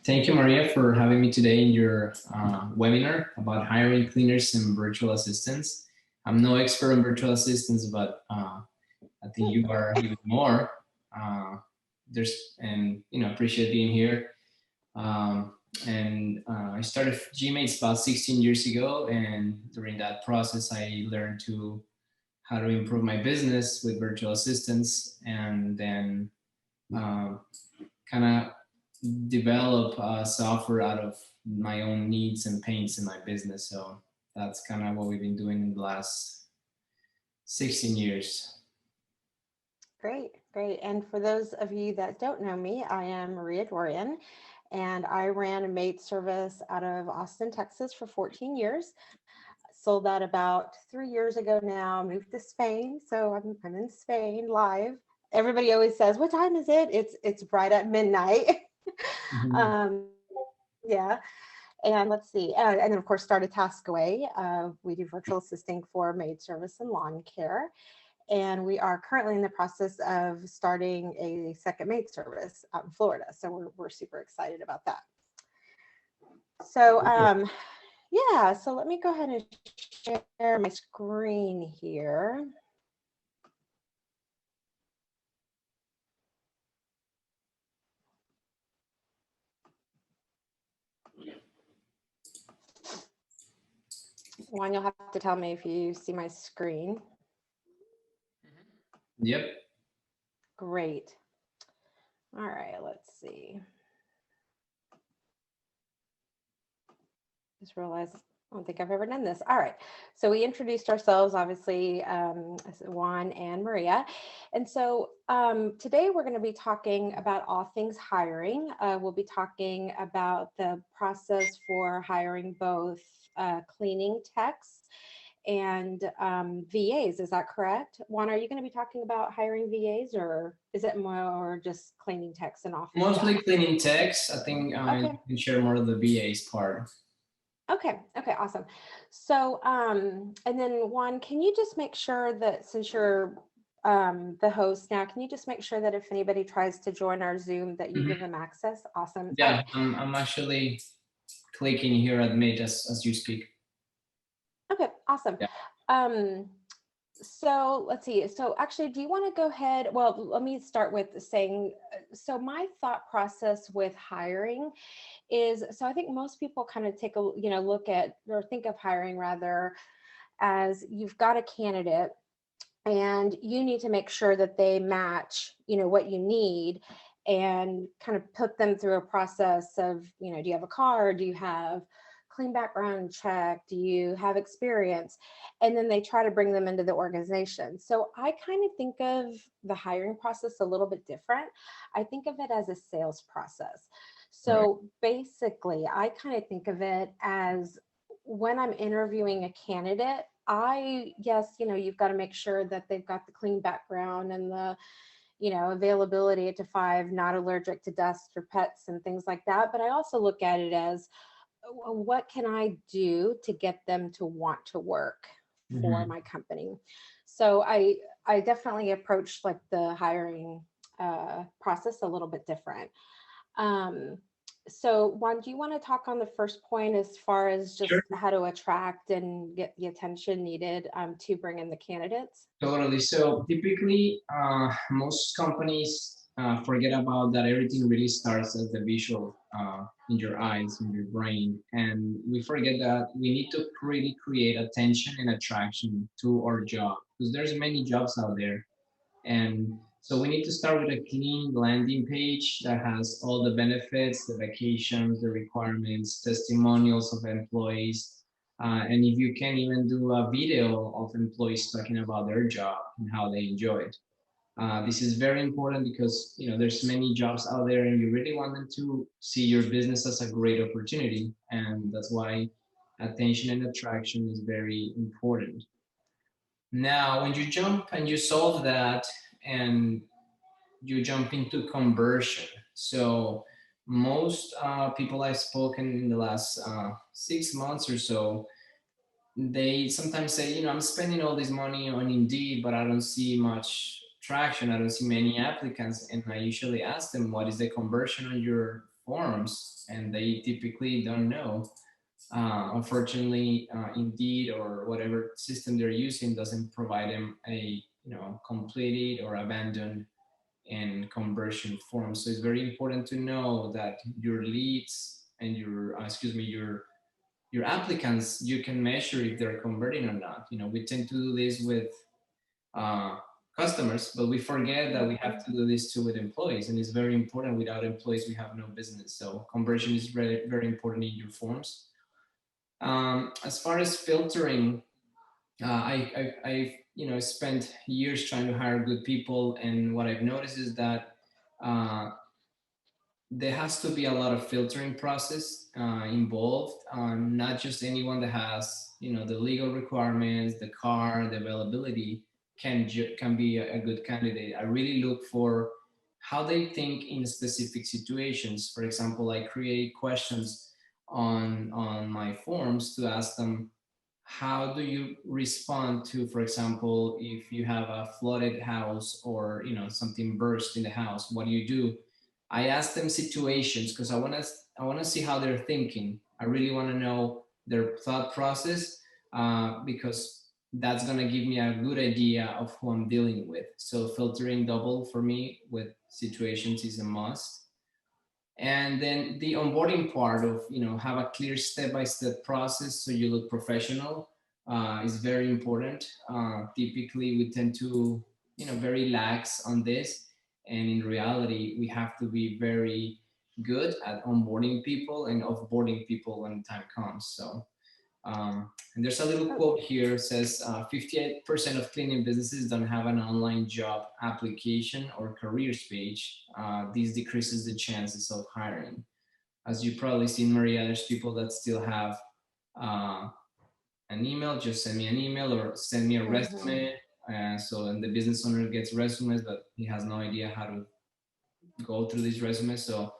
Thank you, Maria, for having me today in your webinar about hiring cleaners and virtual assistants. I'm no expert on virtual assistants, but I think you are even more. Appreciate being here. I started Gmates about 16 years ago, and during that process, I learned how to improve my business with virtual assistants, and then kind of develop software out of my own needs and pains in my business. So that's kind of what we've been doing in the last 16 years. Great, great. And for those of you that don't know me, I am Maria Dorian, and I ran a maid service out of Austin, Texas for 14 years. Sold that about 3 years ago now, moved to Spain. So I'm in Spain live. Everybody always says, what time is it? It's right at midnight. Mm-hmm. Yeah. And let's see. And then, of course, started Taskaway. We do virtual assisting for maid service and lawn care. And we are currently in the process of starting a second maid service out in Florida. So we're super excited about that. So, yeah, so let me go ahead and share my screen here. Juan, you'll have to tell me if you see my screen. Yep. Great. All right, let's see. Just realized I don't think I've ever done this. All right. So we introduced ourselves, obviously, Juan and Maria. And so today we're going to be talking about all things hiring. We'll be talking about the process for hiring both cleaning techs and VAs. Is that correct? Juan, are you going to be talking about hiring VAs, or is it more just cleaning techs and office Mostly staff? cleaning techs. I think Okay. you can share more of the VAs part. Okay, awesome. So, and then Juan, can you just make sure that since you're the host now, can you just make sure that if anybody tries to join our Zoom that you give them access? Awesome. Yeah, right. I'm actually clicking here at Mate as you speak. Okay, awesome. Yeah. So let's see. So actually, do you want to go ahead? Well, let me start with saying, so my thought process with hiring is, so I think most people kind of take a, look at or think of hiring rather as you've got a candidate and you need to make sure that they match, what you need, and kind of put them through a process of, do you have a car? Do you have clean background check? Do you have experience? And then they try to bring them into the organization. So I kind of think of the hiring process a little bit different. I think of it as a sales process. So basically, I kind of think of it as when I'm interviewing a candidate, you've got to make sure that they've got the clean background and the, availability 8 to 5, not allergic to dust or pets and things like that. But I also look at it as, what can I do to get them to want to work for my company? So I definitely approach like the hiring process a little bit different. So Juan, do you want to talk on the first point as far as just how to attract and get the attention needed to bring in the candidates? Totally. So typically, most companies forget about that everything really starts as the visual in your eyes, in your brain. And we forget that we need to really create attention and attraction to our job, because there's many jobs out there. And so we need to start with a clean landing page that has all the benefits, the vacations, the requirements, testimonials of employees. And if you can even do a video of employees talking about their job and how they enjoy it. This is very important because there's many jobs out there and you really want them to see your business as a great opportunity. And that's why attention and attraction is very important. Now, when you jump and you solve that and you jump into conversion. So most people I've spoken in the last 6 months or so, they sometimes say, I'm spending all this money on Indeed, but I don't see much traction. I don't see many applicants. And I usually ask them, what is the conversion on your forms and they typically don't know. Unfortunately, Indeed or whatever system they're using doesn't provide them a completed or abandoned and conversion form. So it's very important to know that your leads and your your applicants, you can measure if they're converting or not. We tend to do this with uh, customers, but we forget that we have to do this too with employees, and it's very important. Without employees, we have no business. So conversion is very, very important in your forms. As far as filtering, I've spent years trying to hire good people, and what I've noticed is that uh, there has to be a lot of filtering process involved. Not just anyone that has the legal requirements, the car, the availability can be a good candidate. I really look for how they think in specific situations. For example, I create questions on my forms to ask them, how do you respond to, for example, if you have a flooded house or something burst in the house, what do you do? I ask them situations because I want to see how they're thinking. I really want to know their thought process because that's going to give me a good idea of who I'm dealing with. So filtering double for me with situations is a must. And then the onboarding part of have a clear step-by-step process so you look professional is very important. Typically we tend to very lax on this, and in reality we have to be very good at onboarding people and offboarding people when the time comes. So and there's a little quote here. It says 58% of cleaning businesses don't have an online job application or careers page. This decreases the chances of hiring. As you probably seen, Maria, there's people that still have uh, an email. Just send me an email or send me a resume. So and the business owner gets resumes, but he has no idea how to go through these resumes. So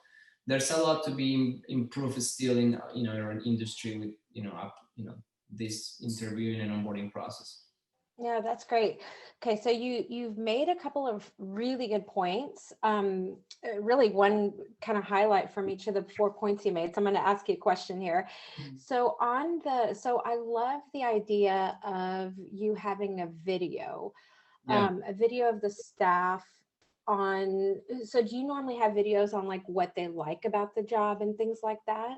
there's a lot to be improved still in our industry with this interviewing and onboarding process. Yeah, that's great. Okay, so you've made a couple of really good points. Really one kind of highlight from each of the 4 points you made. So I'm going to ask you a question here. So so I love the idea of you having a video, Yeah. a video of the staff on. So do you normally have videos on like what they like about the job and things like that?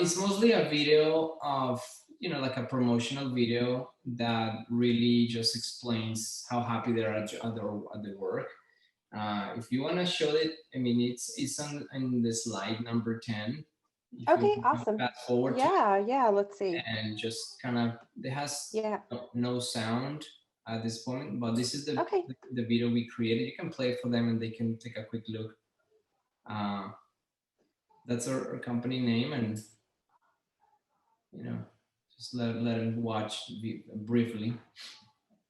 It's mostly a video of, like a promotional video that really just explains how happy they are at their work. If you want to show it, I mean, it's on in the slide number 10. If you Okay, awesome. fast forward to Yeah, let's see. and just kind of, it has Yeah. no sound at this point, but this is the Okay. the video we created. You can play it for them and they can take a quick look. Uh, that's our company name, and just let them watch briefly.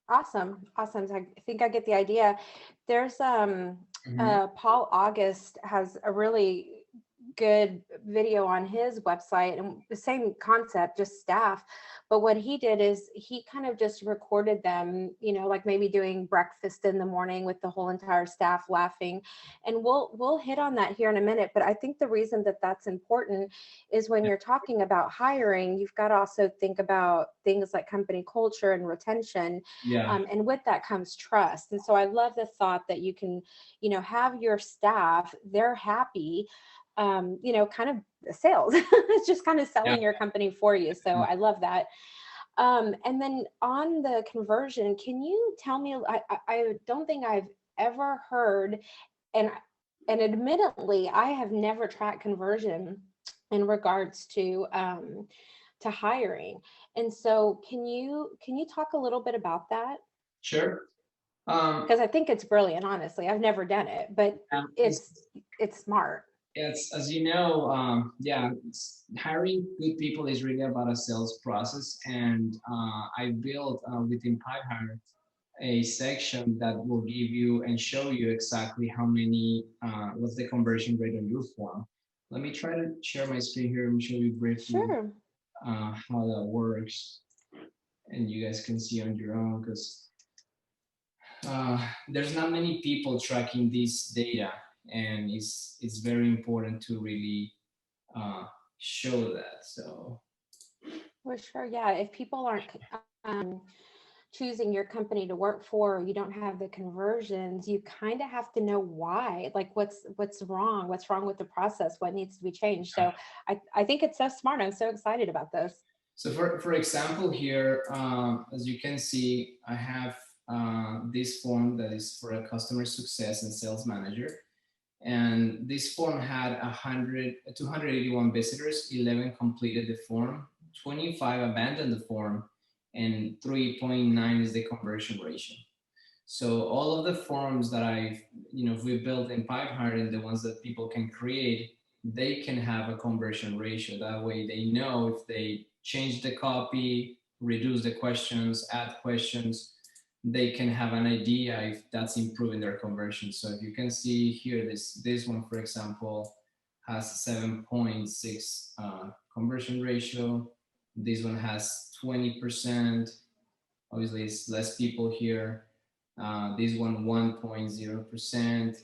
Awesome. So I think I get the idea. There's Mhm. Paul August has a really good video on his website, and the same concept, just staff. But what he did is he kind of just recorded them, like maybe doing breakfast in the morning with the whole entire staff laughing. And we'll hit on that here in a minute. But I think the reason that that's important is when you're talking about hiring, you've got to also think about things like company culture and retention. Yeah. And with that comes trust. And so I love the thought that you can, have your staff, they're happy, kind of sales. It's just kind of Yeah. selling your company for you. So I love that. And then on the conversion, can you tell me, I don't think I've ever heard, and admittedly, I have never tracked conversion in regards to hiring. And so can you talk a little bit about that? Sure. Because I think it's brilliant, honestly. I've never done it, but It's, it's smart. it's as you know, yeah, hiring good people is really about a sales process, and I built within PipeHire a section that will give you and show you exactly how many, what's the conversion rate on your form. Let me try to share my screen here and show you briefly Sure. how that works, and you guys can see on your own because there's not many people tracking this data. and it's very important to really show that. So For sure. Yeah. If people aren't choosing your company to work for, or you don't have the conversions, you kind of have to know why, like what's wrong with the process, what needs to be changed. So I think it's so smart. I'm so excited about this. so for example here, as you can see, I have this form that is for a customer success and sales manager. And this form had 281 visitors, 11 completed the form, 25 abandoned the form, and 3.9 is the conversion ratio. So all of the forms that we built in Pipehire and the ones that people can create, they can have a conversion ratio. That way they know if they change the copy, reduce the questions, add questions, they can have an idea if that's improving their conversion. So if you can see here, this one, for example, has 7.6 conversion ratio. This one has 20%. Obviously, it's less people here. This one 1.0%,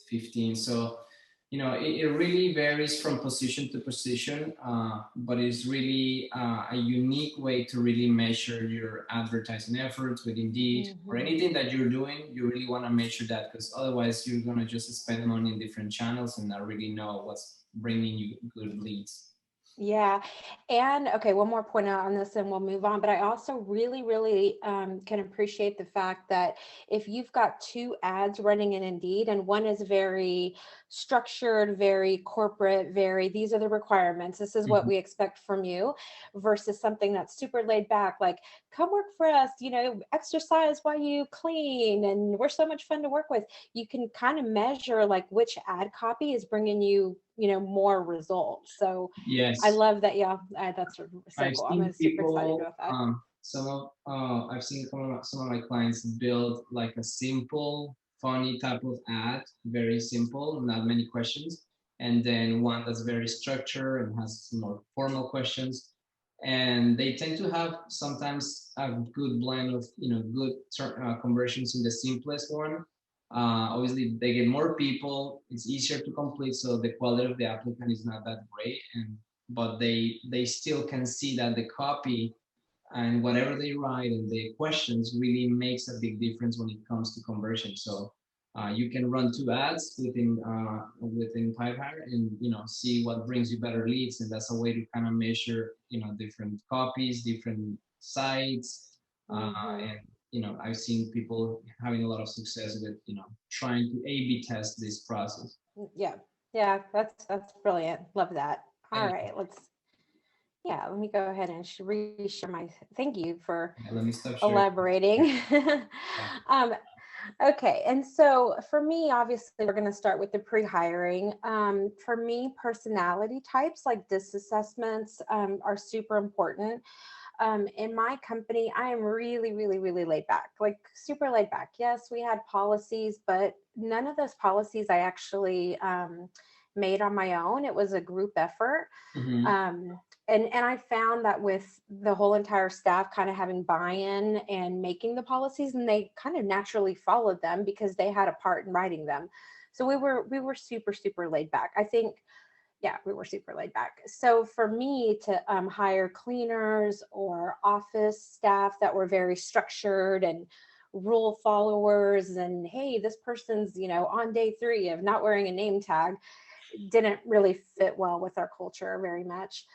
15. So, it really varies from position to position, but it's really a unique way to really measure your advertising efforts with Indeed or Mhm. anything that you're doing. You really want to measure that, because otherwise you're going to just spend money in different channels and not really know what's bringing you good leads. Yeah. And okay, one more point out on this and we'll move on. But I also really, really can appreciate the fact that if you've got two ads running in Indeed and one is very structured, very corporate, these are the requirements, this is what Mhm. we expect from you, versus something that's super laid back, like come work for us, exercise while you clean and we're so much fun to work with. You can kind of measure like which ad copy is bringing you, more results. So I Yes. love that. Yeah, that's so I've cool. I'm seen super excited people, about that. I've seen some of my clients build like a simple, funny type of ad, very simple, not many questions, and then one that's very structured and has some more formal questions. And they tend to have sometimes a good blend of, good conversions in the simplest one. Obviously, they get more people, it's easier to complete, so the quality of the applicant is not that great, and but they still can see that the copy and whatever they write and the questions really makes a big difference when it comes to conversion. So you can run two ads within Pipehire and see what brings you better leads, and that's a way to kind of measure different copies, different sites, Hmm. and I've seen people having a lot of success with trying to A/B test this process. Yeah, yeah, that's brilliant. Love that. All And right, yeah, let me go ahead and reshare my. Thank you for let me stop sharing. elaborating. Yeah. um, okay, and so for me, obviously, we're going to start with the pre-hiring. For me, personality types like DISC assessments are super important. In my company, I am really, really, really laid back, like super laid back. Yes, we had policies, but none of those policies I actually made on my own. It was a group effort. Mhm. Um, and I found that with the whole entire staff kind of having buy-in and making the policies, and they kind of naturally followed them because they had a part in writing them. So we were super, super laid back. I think, yeah, we were super laid back. So for me to hire cleaners or office staff that were very structured and rule followers, and hey, this person's, on day 3 of not wearing a name tag, didn't really fit well with our culture very much.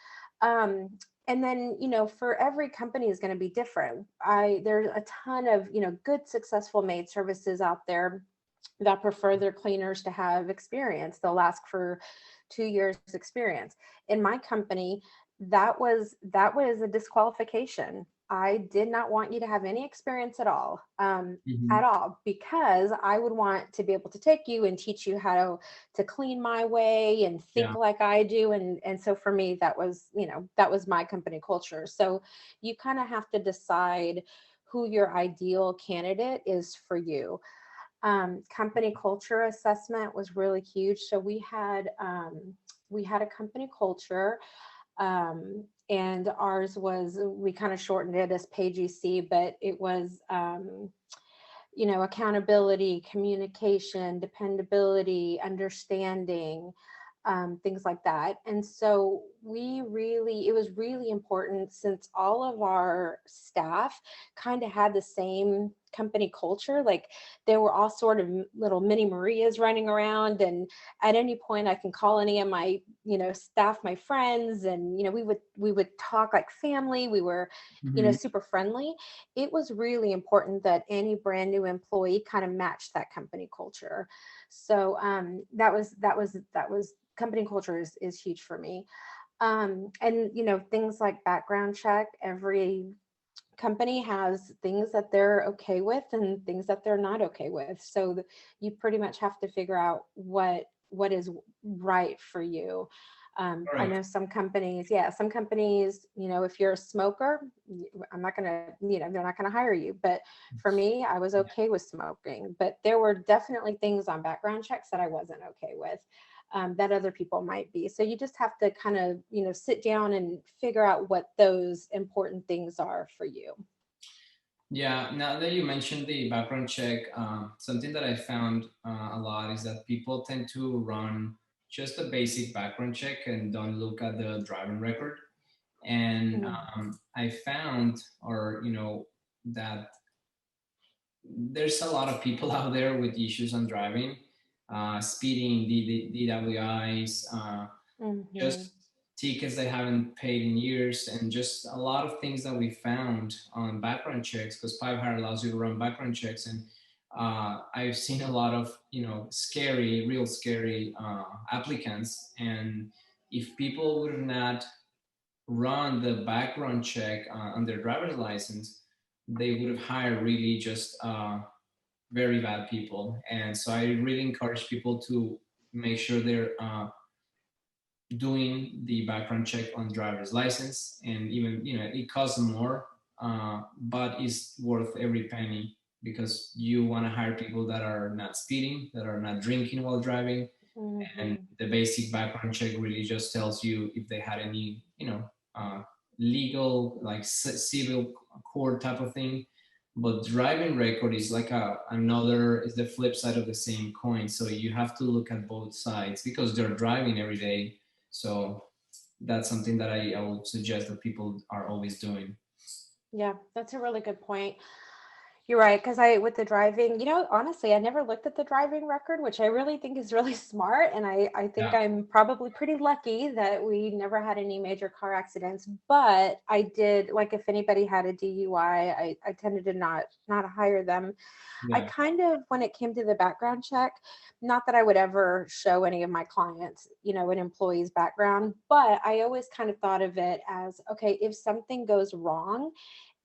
Um, and then, for every company is going to be different. There's a ton of, good, successful maid services out there that prefer their cleaners to have experience. They'll ask for 2 years experience. In my company, that was a disqualification. I did not want you to have any experience at Mhm. all, because I would want to be able to take you and teach you how to clean my way and think Yeah. like I do. And so for me, that was my company culture. So you kind of have to decide who your ideal candidate is for you. Company culture assessment was really huge. So we had a company culture, and ours was, we kind of shortened it as PAGC, but it was accountability, communication, dependability, understanding, things like that. And so it was really important, since all of our staff kind of had the same company culture. Like, they were all sort of little mini Marias running around, and at any point I can call any of my, staff, my friends, and, we would talk like family. We were, Hmm. super friendly. It was really important that any brand new employee kind of matched that company culture. So that was company culture is huge for me. And things like background check. Every company has things that they're okay with and things that they're not okay with. So you pretty much have to figure out what is right for you. I Correct. know some companies, if you're a smoker, I'm not gonna, they're not gonna hire you. But for me, I was okay with smoking. But there were definitely things on background checks that I wasn't okay with, that other people might be. So you just have to kind of, sit down and figure out what those important things are for you. Yeah, now that you mentioned the background check, something that I found a lot is that people tend to run just a basic background check and don't look at the driving record. And Mm, I found, that there's a lot of people out there with issues on driving, speeding, DWIs, mhm. just tickets they haven't paid in years, and just a lot of things that we found on background checks, because Pipehire allows you to run background checks. And I've seen a lot of scary, real scary applicants. And if people would not run the background check on their driver's license, they would have hired really just very bad people. And so I really encourage people to make sure they're doing the background check on driver's license. And even it costs more, but it's worth every penny, because you want to hire people that are not speeding, that are not drinking while driving. And Mhm. the basic background check really just tells you if they had any uh, legal, like civil court type of thing. But driving record is like another, is the flip side of the same coin. So you have to look at both sides, because they're driving every day. So that's something that I would suggest that people are always doing. Yeah, that's a really good point. You're right, because with the driving, honestly, I never looked at the driving record, which I really think is really smart. And I think Yeah. I'm probably pretty lucky that we never had any major car accidents. But I did, like, if anybody had a DUI, I tended to not hire them. I Yeah. kind of, when it came to the background check, not that I would ever show any of my clients, an employee's background, but I always kind of thought of it as, okay, if something goes wrong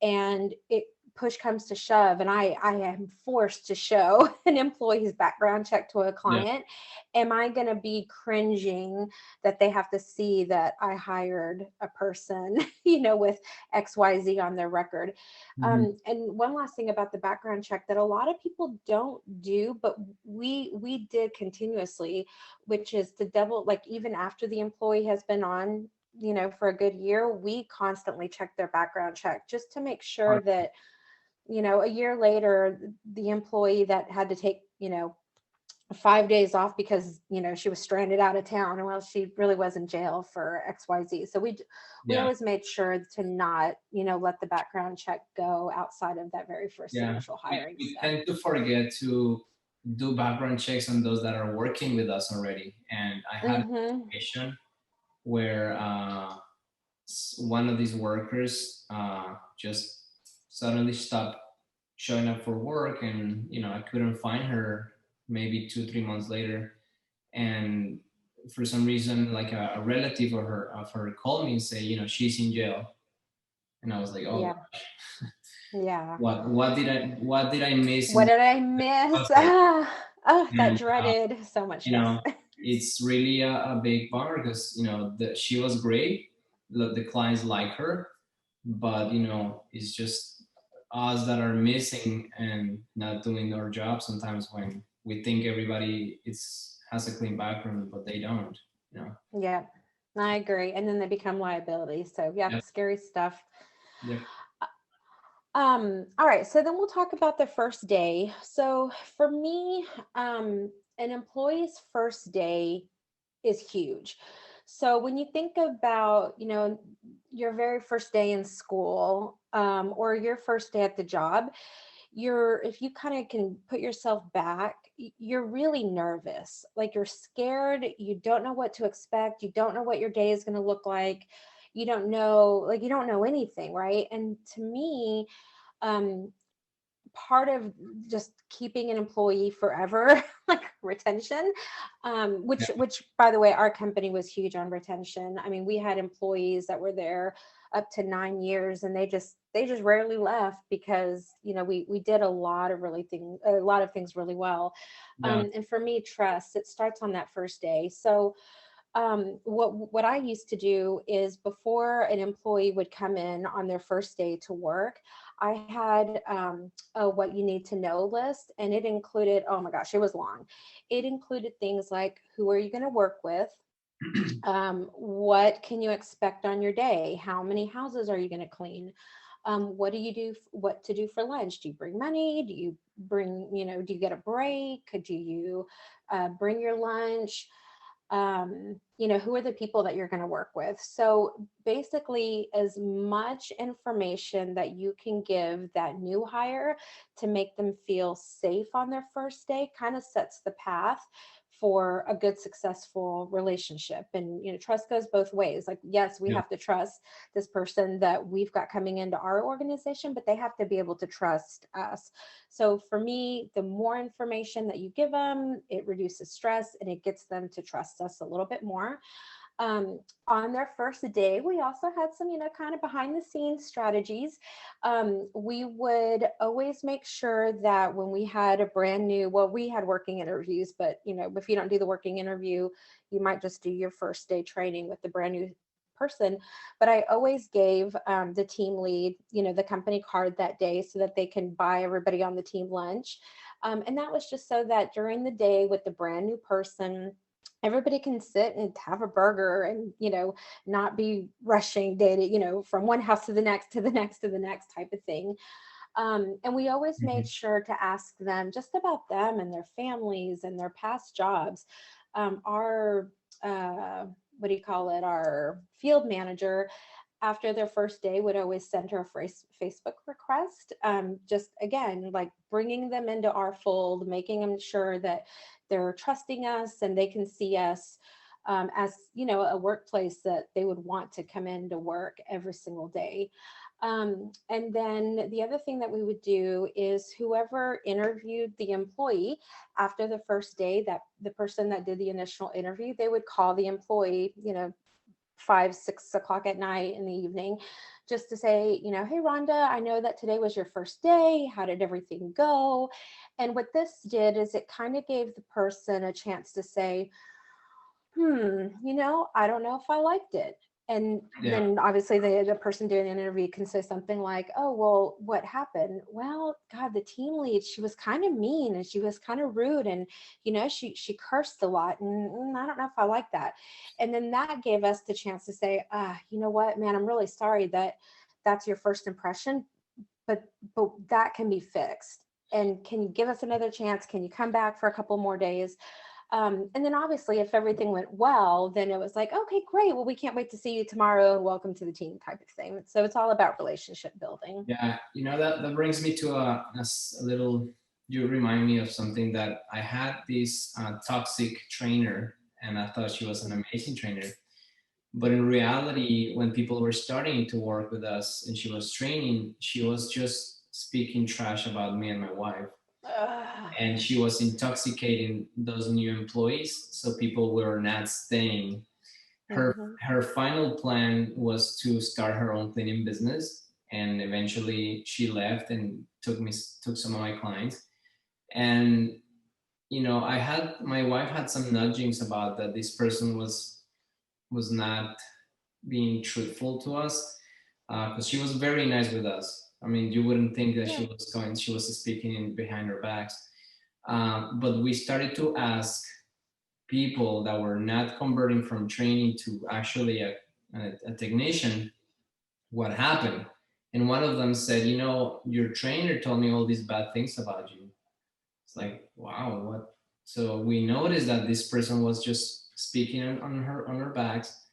and it push comes to shove and I am forced to show an employee's background check to a Yeah. client, am I going to be cringing that they have to see that I hired a person, with XYZ on their record? Hmm. And one last thing about the background check that a lot of people don't do, but we did continuously, which is to double, like, even after the employee has been on, for a good year, we constantly check their background check just to make sure that, a year later, the employee that had to take, 5 days off because, she was stranded out of town, and, well, she really was in jail for XYZ. So we Yeah. always made sure to not, let the background check go outside of that very first Yeah. initial We, hiring we step. tend to forget to do background checks on those that are working with us already. And I had a Mm-hmm. situation where one of these workers just suddenly stopped showing up for work. And I couldn't find her maybe 2 3 months later. And for some reason, like a relative of her called me and say, she's in jail. And I was like, oh, Yeah. Yeah. what did I miss What in did I miss? process? That And dreaded so much you stress. know it's really a big bummer, because she was great. The clients like her, but it's just us that are missing and not doing our job sometimes, when we think everybody has a clean background, but they don't. Yeah, I agree. And then they become liability. So, yeah, Yep. scary stuff. Yep. All right, so then we'll talk about the first day. So for me, an employee's first day is huge. So when you think about, your very first day in school, or your first day at the job, if you kind of can put yourself back, you're really nervous. Like you're scared, you don't know what to expect, you don't know what your day is going to look like. You don't know anything, right? And to me, um, part of just keeping an employee forever, like retention, Yeah. which by the way, our company was huge on retention. I mean, we had employees that were there up to 9 years, and they just rarely left because we did a lot of things really well. Yeah. And for me, trust, it starts on that first day. So what I used to do is before an employee would come in on their first day to work, I had a what you need to know list, and it included, oh my gosh, it was long. It included things like, who are you going to work with? What can you expect on your day? How many houses are you going to clean? What do you do? What to do for lunch? Do you bring money? Do you bring, do you get a break? Could you bring your lunch? Who are the people that you're going to work with? So basically, as much information that you can give that new hire to make them feel safe on their first day kind of sets the path for a good, successful relationship. And trust goes both ways. Like, yes, we Yeah. have to trust this person that we've got coming into our organization, but they have to be able to trust us. So for me, the more information that you give them, it reduces stress and it gets them to trust us a little bit more. On their first day, we also had some, kind of behind the scenes strategies. We would always make sure that when we had a brand new, well, we had working interviews, but, if you don't do the working interview, you might just do your first day training with the brand new person. But I always gave the team lead, the company card that day so that they can buy everybody on the team lunch. And that was just so that during the day with the brand new person, everybody can sit and have a burger and not be rushing day to from one house to the next to the next to the next type of thing. And we always made Mhm. sure to ask them just about them and their families and their past jobs. Our what do you call it, our field manager, after their first day, would always send her a Facebook request. Just again, like bringing them into our fold, making them sure that they're trusting us and they can see us as a workplace that they would want to come in to work every single day. And then the other thing that we would do is whoever interviewed the employee after the first day, that the person that did the initial interview, they would call the employee, 5, 6 o'clock at night in the evening, just to say, hey, Rhonda, I know that today was your first day. How did everything go? And what this did is it kind of gave the person a chance to say, I don't know if I liked it. And Yeah. then obviously the person doing the interview can say something like, oh, well, what happened? Well, God, the team lead, she was kind of mean and she was kind of rude. And, she cursed a lot. And I don't know if I like that. And then that gave us the chance to say, you know what, man, I'm really sorry that that's your first impression, but that can be fixed. And can you give us another chance? Can you come back for a couple more days? And then obviously, if everything went well, then it was like, okay, great. Well, we can't wait to see you tomorrow and welcome to the team type of thing. So it's all about relationship building. Yeah. That brings me to a little. You remind me of something that I had this toxic trainer, and I thought she was an amazing trainer. But in reality, when people were starting to work with us and she was training, she was just speaking trash about me and my wife. Ugh. And she was intoxicating those new employees, so people were not staying. Mhm. Her final plan was to start her own cleaning business, and eventually she left and took some of my clients. And I had my wife had some nudgings about that this person was not being truthful to us, because she was very nice with us. I mean, you wouldn't think that Yeah. she was speaking in behind our backs. But we started to ask people that were not converting from training to actually a technician what happened. And one of them said, your trainer told me all these bad things about you. It's like, wow, what? So we noticed that this person was just speaking on her backs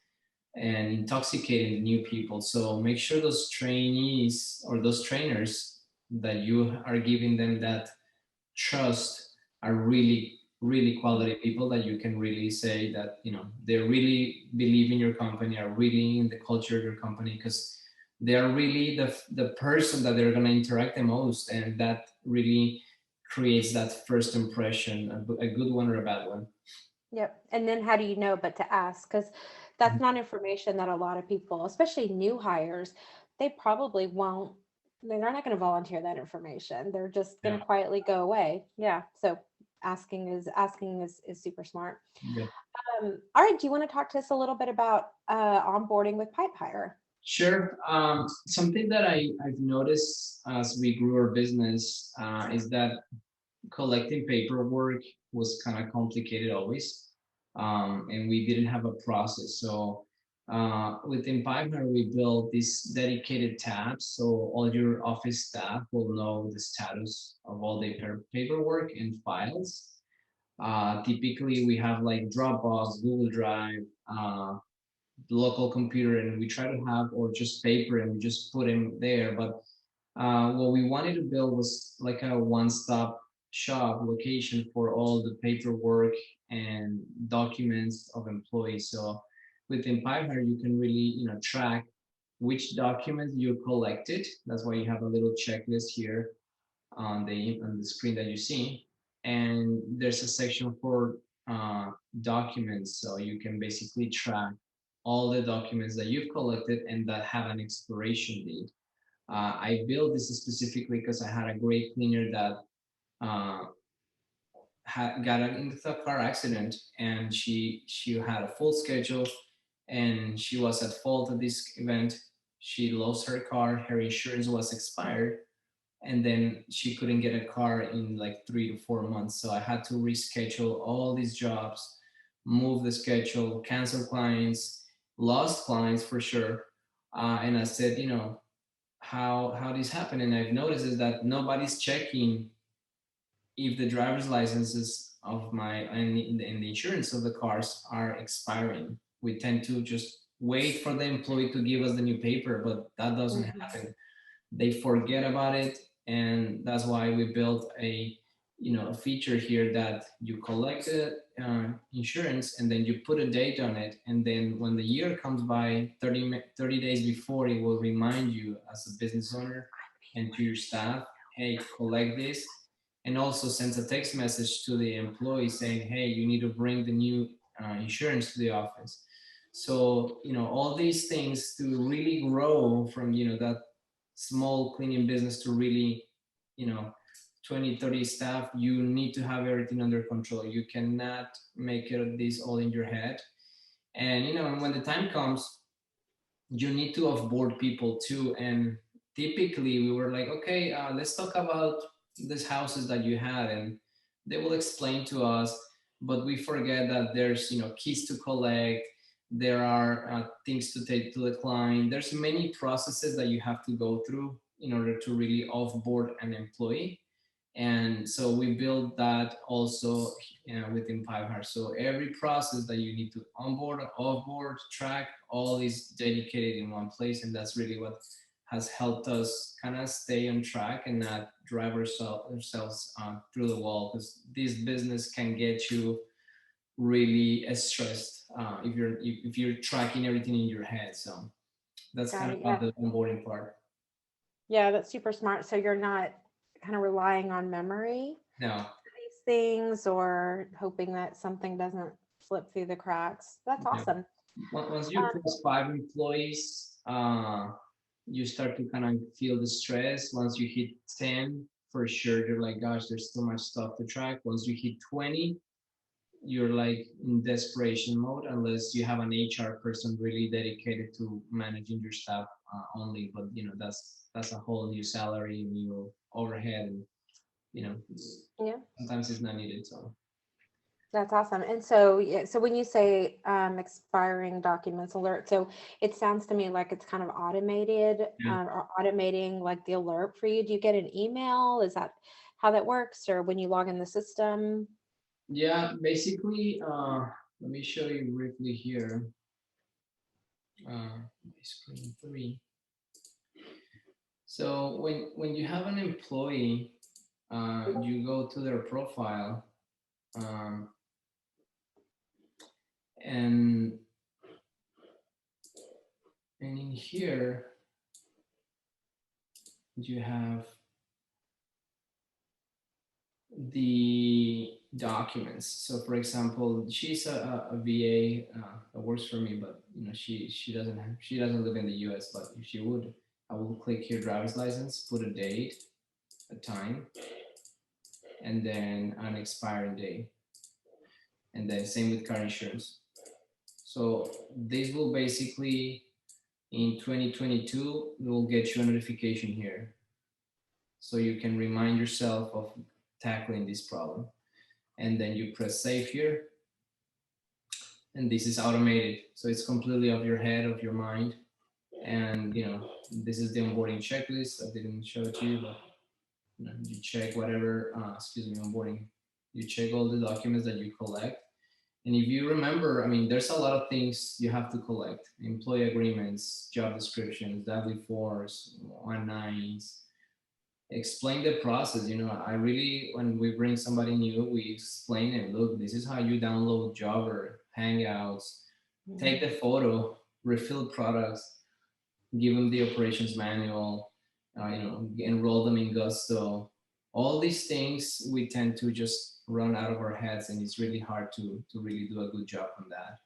and intoxicating new people. So make sure those trainees or those trainers that you are giving them that trust are really really quality people that you can really say that they really believe in your company, are really in the culture of your company, because they are really the person that they're going to interact the most, and that really creates that first impression, a good one or a bad one. Yep. And then how do you know but to ask? Because that's not information that a lot of people, especially new hires, they probably won't, they're not going to volunteer that information. They're just going Yeah, to quietly go away. Yeah. So asking is super smart. yeah. All right. Do you want to talk to us a little bit about onboarding with Pipe Hire? Sure. Something that I've noticed as we grew our business is that collecting paperwork was kind of complicated always, and we didn't have a process. So within Pipeline, we built these dedicated tabs, so all your office staff will know the status of all their paperwork and files. Typically, we have like Dropbox, Google Drive, local computer, and we try to have, or just paper, and we just put them there. But what we wanted to build was like a one-stop shop location for all the paperwork and documents of employees. So within Pipehire, you can really, track which documents you collected. That's why you have a little checklist here on the screen that you see. And there's a section for documents, so you can basically track all the documents that you've collected and that have an expiration date. I built this specifically because I had a great cleaner that uh, got into a car accident, and she had a full schedule, and she was at fault at this event. She lost her car, her insurance was expired, and then she couldn't get a car in like 3 to 4 months. So I had to reschedule all these jobs, move the schedule, cancel clients, lost clients for sure. And I said, how this happened, and I've noticed is that nobody's checking if the driver's licenses of my and the insurance of the cars are expiring. We tend to just wait for the employee to give us the new paper, but that doesn't Mhm. happen. They forget about it, and that's why we built a feature here that you collect the insurance, and then you put a date on it, and then when the year comes by 30 days before, it will remind you as a business owner and to your staff, hey, collect this, and also sends a text message to the employee saying, hey, you need to bring the new insurance to the office. So all these things to really grow from that small cleaning business to really, you know, 20, 30 staff, you need to have everything under control. You cannot make it this all in your head. And when the time comes, you need to offboard people too. And typically we were like, okay, let's talk about these houses that you had, and they will explain to us, but we forget that there's keys to collect, there are things to take to the client, there's many processes that you have to go through in order to really offboard an employee. And so we build that also within Pipehire. So every process that you need to onboard, offboard, track, all is dedicated in one place, and that's really what has helped us kind of stay on track and not drive ourselves through the wall. Because this business can get you really stressed if you're tracking everything in your head. So that's Got kind of it. about Yeah. the onboarding part. Yeah, that's super smart. So you're not kind of relying on memory Now, for these things or hoping that something doesn't slip through the cracks. That's yeah. awesome. Once you Um, cross 5 employees, you start to kind of feel the stress. Once you hit 10, for sure, you're like, gosh, there's too much stuff to track. Once you hit 20, you're like in desperation mode, unless you have an HR person really dedicated to managing your staff only. But that's a whole new salary, new overhead, and you know yeah. sometimes it's not needed. So That's awesome. And so, yeah, so when you say expiring documents alert, so it sounds to me like it's kind of automated Yeah. or automating like the alert for you. Do you get an email? Is that how that works? Or when you log in the system? Yeah, basically, let me show you briefly here. My screen three. So when you have an employee, you go to their profile, um, and in here you have the documents. So for example, she's a VA that works for me, but she doesn't live in the US. But if she would, I will click here driver's license, put a date, a time, and then an expiring date, and then same with car insurance. So this will basically in 2022 will get you a notification here, so you can remind yourself of tackling this problem, and then you press save here, and this is automated, so it's completely off your head, of your mind. And this is the onboarding checklist. I didn't show it to you, but you check whatever, excuse me, onboarding. You check all the documents that you collect. And if you remember, I mean, there's a lot of things you have to collect: employee agreements, job descriptions, W4s, 1.9s. Explain the process. I really, when we bring somebody new, we explain it. Look, this is how you download Jobber, Hangouts, take the photo, refill products, give them the operations manual, enroll them in Gusto. All these things we tend to just run out of our heads, and it's really hard to really do a good job on that.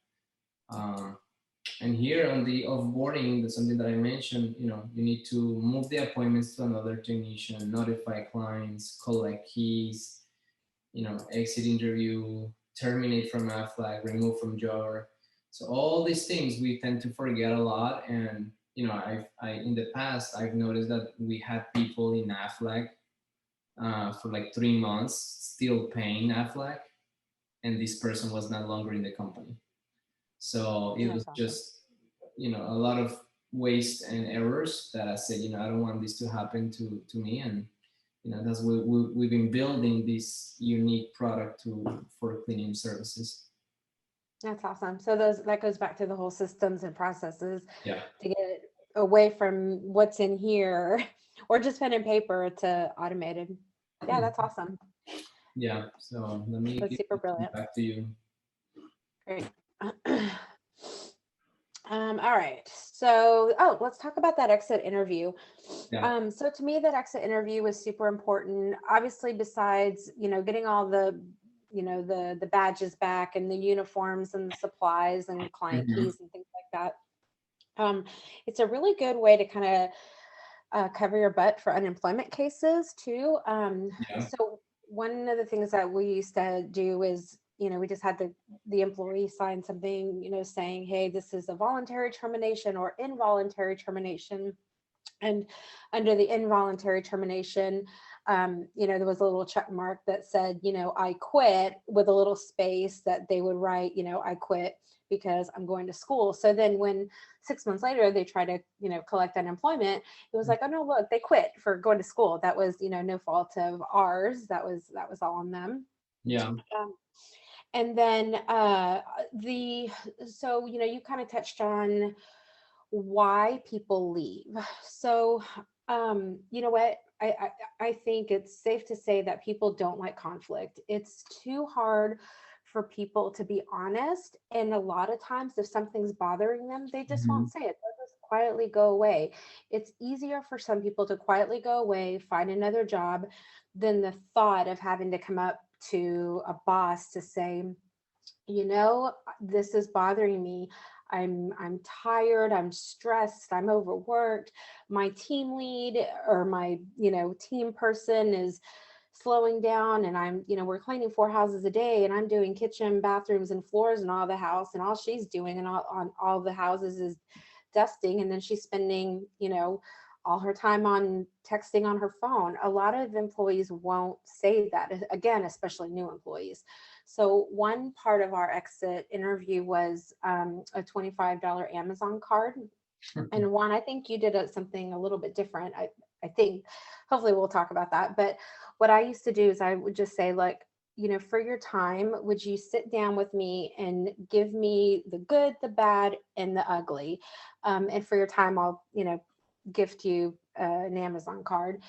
And here on the offboarding, that's something that I mentioned. You need to move the appointments to another technician, notify clients, collect keys, exit interview, terminate from Aflac, remove from Jar. So all these things we tend to forget a lot. And I in the past I've noticed that we had people in Aflac for like 3 months still paying Aflac, and this person was no longer in the company. So it was That's awesome. just a lot of waste and errors that I said, I don't want this to happen to me. And that's we've been building this unique product for cleaning services. That's awesome. So that goes back to the whole systems and processes Yeah. to get away from what's in here or just pen and paper to automated. Yeah, that's awesome. Yeah. So let me That's give super this one brilliant. back to you. Great. All right. So, let's talk about that exit interview. Yeah. So to me, that exit interview was super important. Obviously, besides, getting all the, the badges back and the uniforms and the supplies and client Mhm. keys and things like that. It's a really good way to kind of cover your butt for unemployment cases too. Yeah. So one of the things that we used to do is, we just had the employee sign something, saying, hey, this is a voluntary termination or involuntary termination. And under the involuntary termination, there was a little check mark that said, I quit, with a little space that they would write, I quit because I'm going to school. So then when 6 months later they try to, collect unemployment, it was like, oh no, look, they quit for going to school. That was, no fault of ours. That was all on them. Yeah. Um, and then the so you kind of touched on why people leave. So, you know what? I think it's safe to say that people don't like conflict. It's too hard for people to be honest. And a lot of times, if something's bothering them, they just Mhm. won't say it. They'll just quietly go away. It's easier for some people to quietly go away, find another job, than the thought of having to come up to a boss to say, this is bothering me. I'm tired, I'm stressed, I'm overworked. My team lead or my, team person is slowing down, and we're cleaning 4 houses a day, and I'm doing kitchen, bathrooms, and floors in all the house, and all she's doing and all on all the houses is dusting, and then she's spending, all her time on texting on her phone. A lot of employees won't say that, again, especially new employees. So one part of our exit interview was a $25 Amazon card. And Juan, I think you did something a little bit different. I think, hopefully we'll talk about that. But what I used to do is I would just say, like, for your time, would you sit down with me and give me the good, the bad, and the ugly? And for your time, I'll, gift you an Amazon card.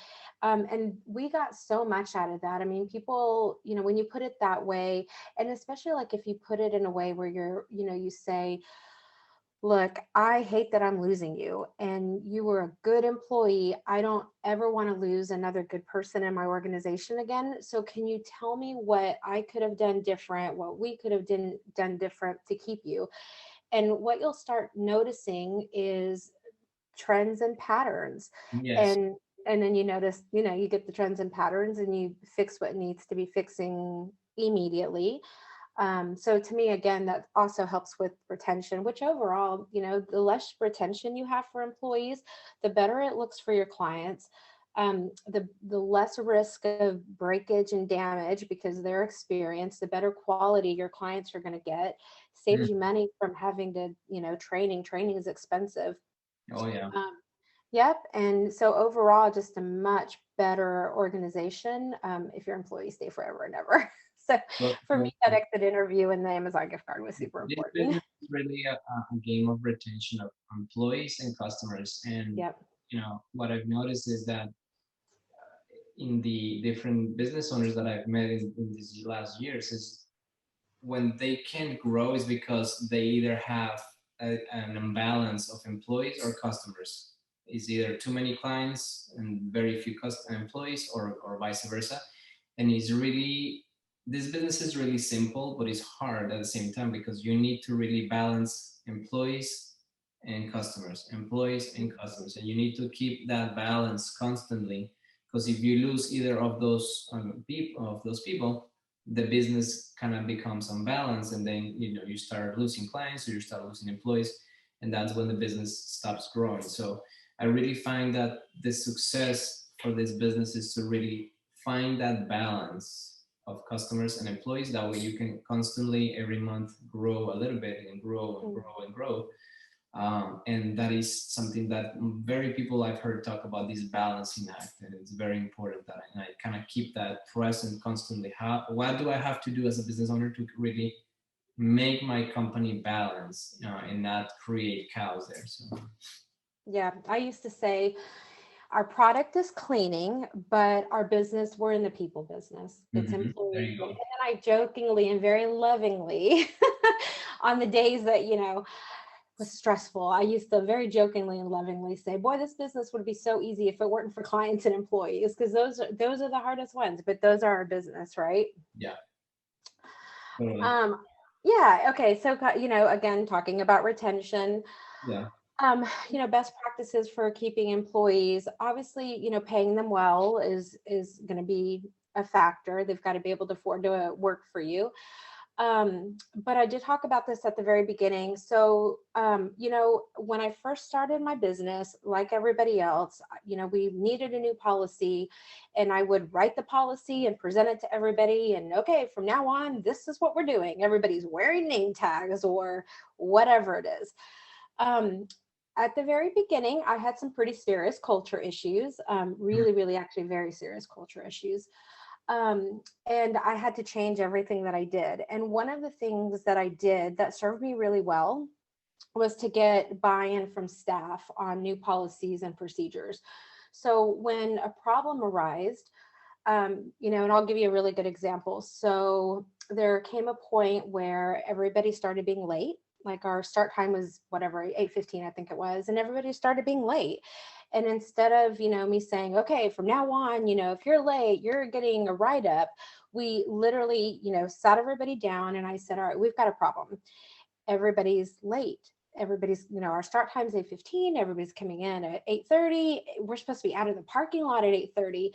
And we got so much out of that. I mean, people, when you put it that way, and especially like if you put it in a way where you say, look, I hate that I'm losing you, and you were a good employee. I don't ever want to lose another good person in my organization again. So can you tell me what I could have done different, what we could have done different to keep you? And what you'll start noticing is trends and patterns. Yes. And then you notice, you get the trends and patterns and you fix what needs to be fixing immediately. So to me, again, that also helps with retention, which overall, the less retention you have for employees, the better it looks for your clients. The less risk of breakage and damage because of their experience, the better quality your clients are going to get. Saves Mm. you money from having to, training is expensive. Oh yeah. Yep. And so overall, just a much better organization if your employees stay forever and ever. So for me, Well, that exit interview and the Amazon gift card was super this important. business is really a game of retention of employees and customers. And Yep. what I've noticed is that in the different business owners that I've met in these last years is when they can't grow is because they either have an imbalance of employees or customers. It's either too many clients and very few employees, or vice versa. And it's really, this business is really simple, but it's hard at the same time because you need to really balance employees and customers, and you need to keep that balance constantly. Because if you lose either of those people, the business kind of becomes unbalanced, and then you start losing clients or you start losing employees, and that's when the business stops growing. So I really find that the success for this business is to really find that balance of customers and employees. That way you can constantly every month grow a little bit and grow and grow and grow. And that is something that very people I've heard talk about, this balancing act, and it's very important that I kind of keep that present constantly. What do I have to do as a business owner to really make my company balance and not create chaos there? So Yeah. I used to say our product is cleaning, but our business, we're in the people business. It's there employee. you And go. then I jokingly and very lovingly on the days that, was stressful, I used to very jokingly and lovingly say, boy, this business would be so easy if it weren't for clients and employees, because those are the hardest ones, but those are our business, right? Yeah, totally. Um, yeah, okay. So, again, talking about retention, Yeah. best practices for keeping employees, obviously, paying them well is going to be a factor. They've got to be able to afford to work for you. But I did talk about this at the very beginning. So, when I first started my business, like everybody else, we needed a new policy, and I would write the policy and present it to everybody. And okay, from now on, this is what we're doing. Everybody's wearing name tags or whatever it is. Um, at the very beginning, I had some pretty serious culture issues, really, really actually very serious culture issues. And I had to change everything that I did. And one of the things that I did that served me really well was to get buy-in from staff on new policies and procedures. So when a problem arose, and I'll give you a really good example. So there came a point where everybody started being late. Like our start time was whatever, 8:15, I think it was, and everybody started being late. And instead of, me saying, okay, from now on, if you're late, you're getting a write-up, we literally, sat everybody down and I said, all right, we've got a problem. Everybody's late. Everybody's, our start time is 8:15. Everybody's coming in at 8:30. We're supposed to be out of the parking lot at 8:30.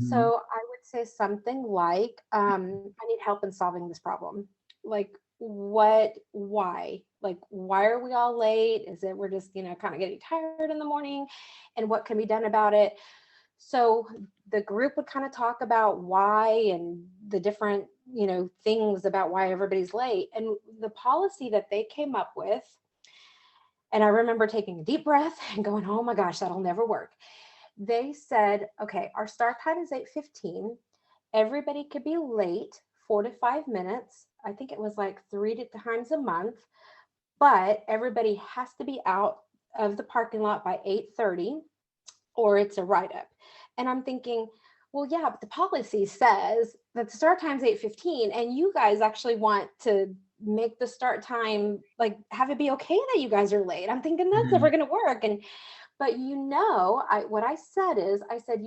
So Mm-hmm. I would say something like, I need help in solving this problem. Like, why? Like, why are we all late? Is it we're just, kind of getting tired in the morning? And what can be done about it? So the group would kind of talk about why and the different things about why everybody's late. And the policy that they came up with, and I remember taking a deep breath and going, oh my gosh, that'll never work. They said, okay, our start time is 8:15. Everybody could be late 4 to 5 minutes. I think it was like times a month, but everybody has to be out of the parking lot by 8:30 or it's a write-up. And I'm thinking, well, yeah, but the policy says that the start time's 8:15, and you guys actually want to make the start time, like, have it be okay that you guys are late. I'm thinking that's never Mhm. going to work. And but what I said is, I said,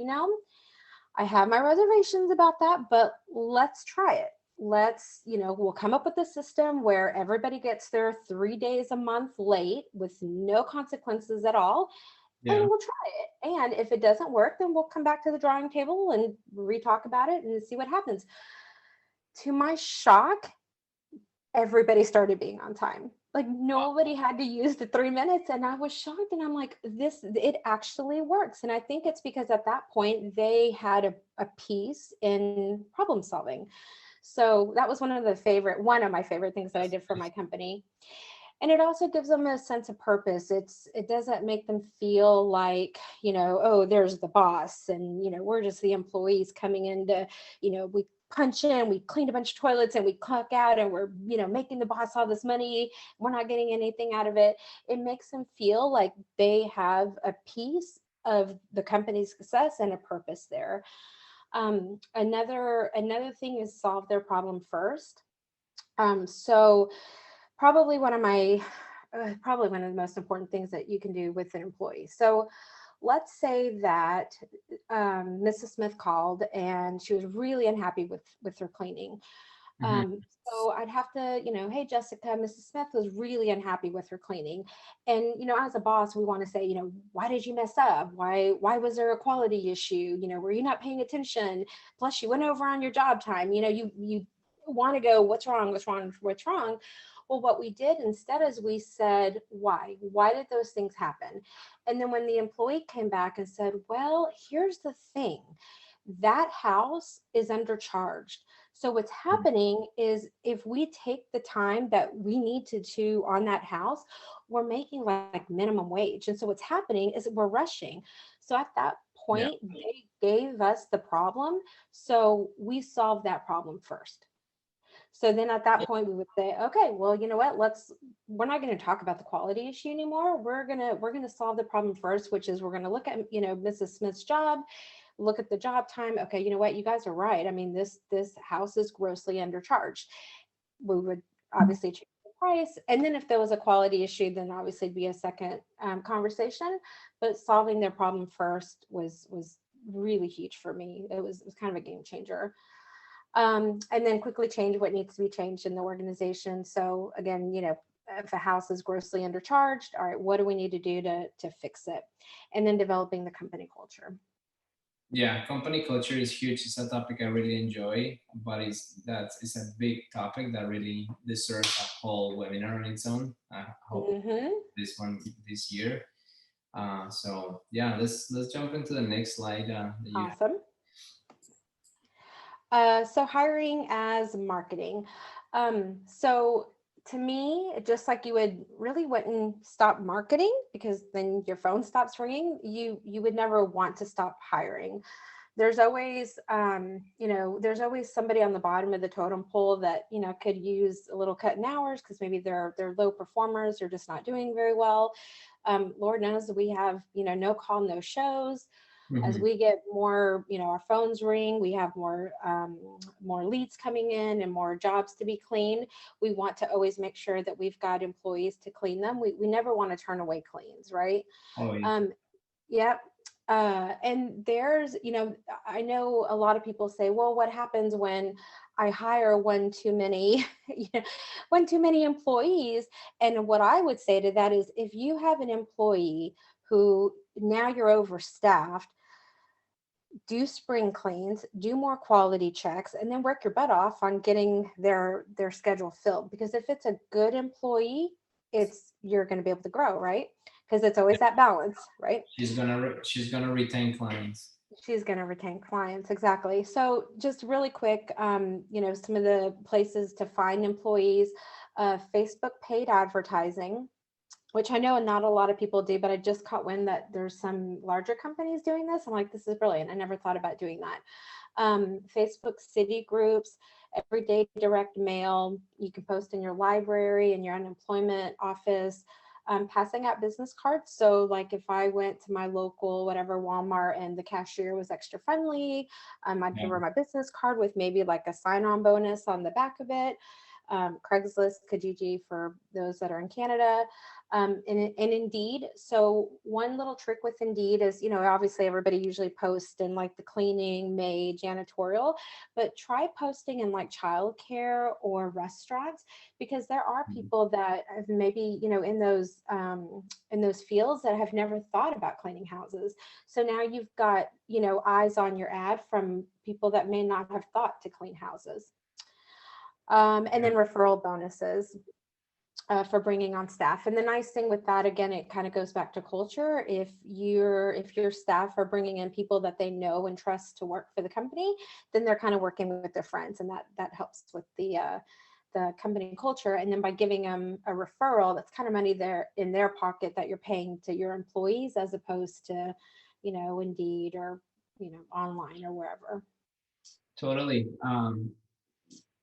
I have my reservations about that, but let's try it. We'll come up with a system where everybody gets there 3 days a month late with no consequences at all, and Yeah. we'll try it. And if it doesn't work, then we'll come back to the drawing table and re-talk about it and see what happens. To my shock, everybody started being on time. Like nobody had to use the 3 minutes. And I was shocked. And I'm like, it actually works. And I think it's because at that point they had a piece in problem solving. So that was one of my favorite things that I did for my company. And it also gives them a sense of purpose. It doesn't make them feel like, oh, there's the boss and we're just the employees coming in to, we punch in, we clean a bunch of toilets and we clock out, and we're making the boss all this money, we're not getting anything out of it. It makes them feel like they have a piece of the company's success and a purpose there. Another thing is solve their problem first. So probably one of my probably one of the most important things that you can do with an employee. So let's say that Mrs. Smith called and she was really unhappy with her cleaning. Mhm. So I'd have to, hey Jessica, Mrs. Smith was really unhappy with her cleaning. And, as a boss, we want to say, why did you mess up? Why was there a quality issue? Were you not paying attention? Plus you went over on your job time. You want to go, what's wrong? What's wrong? What's wrong? Well, what we did instead is we said, why? Why did those things happen? And then when the employee came back and said, well, here's the thing, that house is undercharged. So what's happening is if we take the time that we need to on that house, we're making like minimum wage. And so what's happening is we're rushing. So at that Yeah. point, they gave us the problem. So we solved that problem first. So then at that point we would say, okay, well, you know what, we're not going to talk about the quality issue anymore. We're going to solve the problem first, which is we're going to look at, Mrs. Smith's job, look at the job time. Okay, you know what, you guys are right. I mean, this house is grossly undercharged. We would obviously change the price. And then if there was a quality issue, then obviously it'd be a second conversation. But solving their problem first was really huge for me. It was kind of a game changer. And then quickly change what needs to be changed in the organization. So again, if a house is grossly undercharged, all right, what do we need to do to fix it? And then developing the company culture. Yeah, company culture is huge. It's a topic I really enjoy, but it's a big topic that really deserves a whole webinar on its own. I hope Mm-hmm. this one this year. So yeah, let's jump into the next slide that you have. Awesome. So hiring as marketing. So to me, just like you would really wouldn't stop marketing because then your phone stops ringing, you would never want to stop hiring. There's always somebody on the bottom of the totem pole that could use a little cut in hours because maybe they're low performers, they're just not doing very well. Lord knows we have no call, no shows. As Mhm. we get more, our phones ring, we have more leads coming in and more jobs to be cleaned. We want to always make sure that we've got employees to clean them. We never want to turn away cleans, right? Oh, yeah. Um, yep. And I know a lot of people say, well, what happens when I hire one too many, one too many employees? And what I would say to that is if you have an employee who now you're overstaffed, do spring cleans, do more quality checks, and then work your butt off on getting their schedule filled. Because if it's a good employee, you're going to be able to grow, right? Because it's always that balance, right? She's gonna retain clients. She's going to retain clients. Exactly. So just really quick, some of the places to find employees, Facebook paid advertising, which I know not a lot of people do, but I just caught wind that there's some larger companies doing this. I'm like, this is brilliant. I never thought about doing that. Facebook city groups, everyday direct mail. You can post in your library, in your unemployment office, passing out business cards. So like if I went to my local, whatever, Walmart, and the cashier was extra friendly, I'd give Yeah. her my business card with maybe like a sign-on bonus on the back of it. Craigslist, Kijiji for those that are in Canada, and Indeed. So one little trick with Indeed is, obviously everybody usually posts in like the cleaning, maid, janitorial, but try posting in like childcare or restaurants, because there are people that have maybe, in those fields that have never thought about cleaning houses. So now you've got, eyes on your ad from people that may not have thought to clean houses. And then referral bonuses for bringing on staff. And the nice thing with that, again, it kind of goes back to culture. If your staff are bringing in people that they know and trust to work for the company, then they're kind of working with their friends, and that helps with the company culture. And then by giving them a referral, that's kind of money there in their pocket that you're paying to your employees, as opposed to, Indeed or, online or wherever. Totally.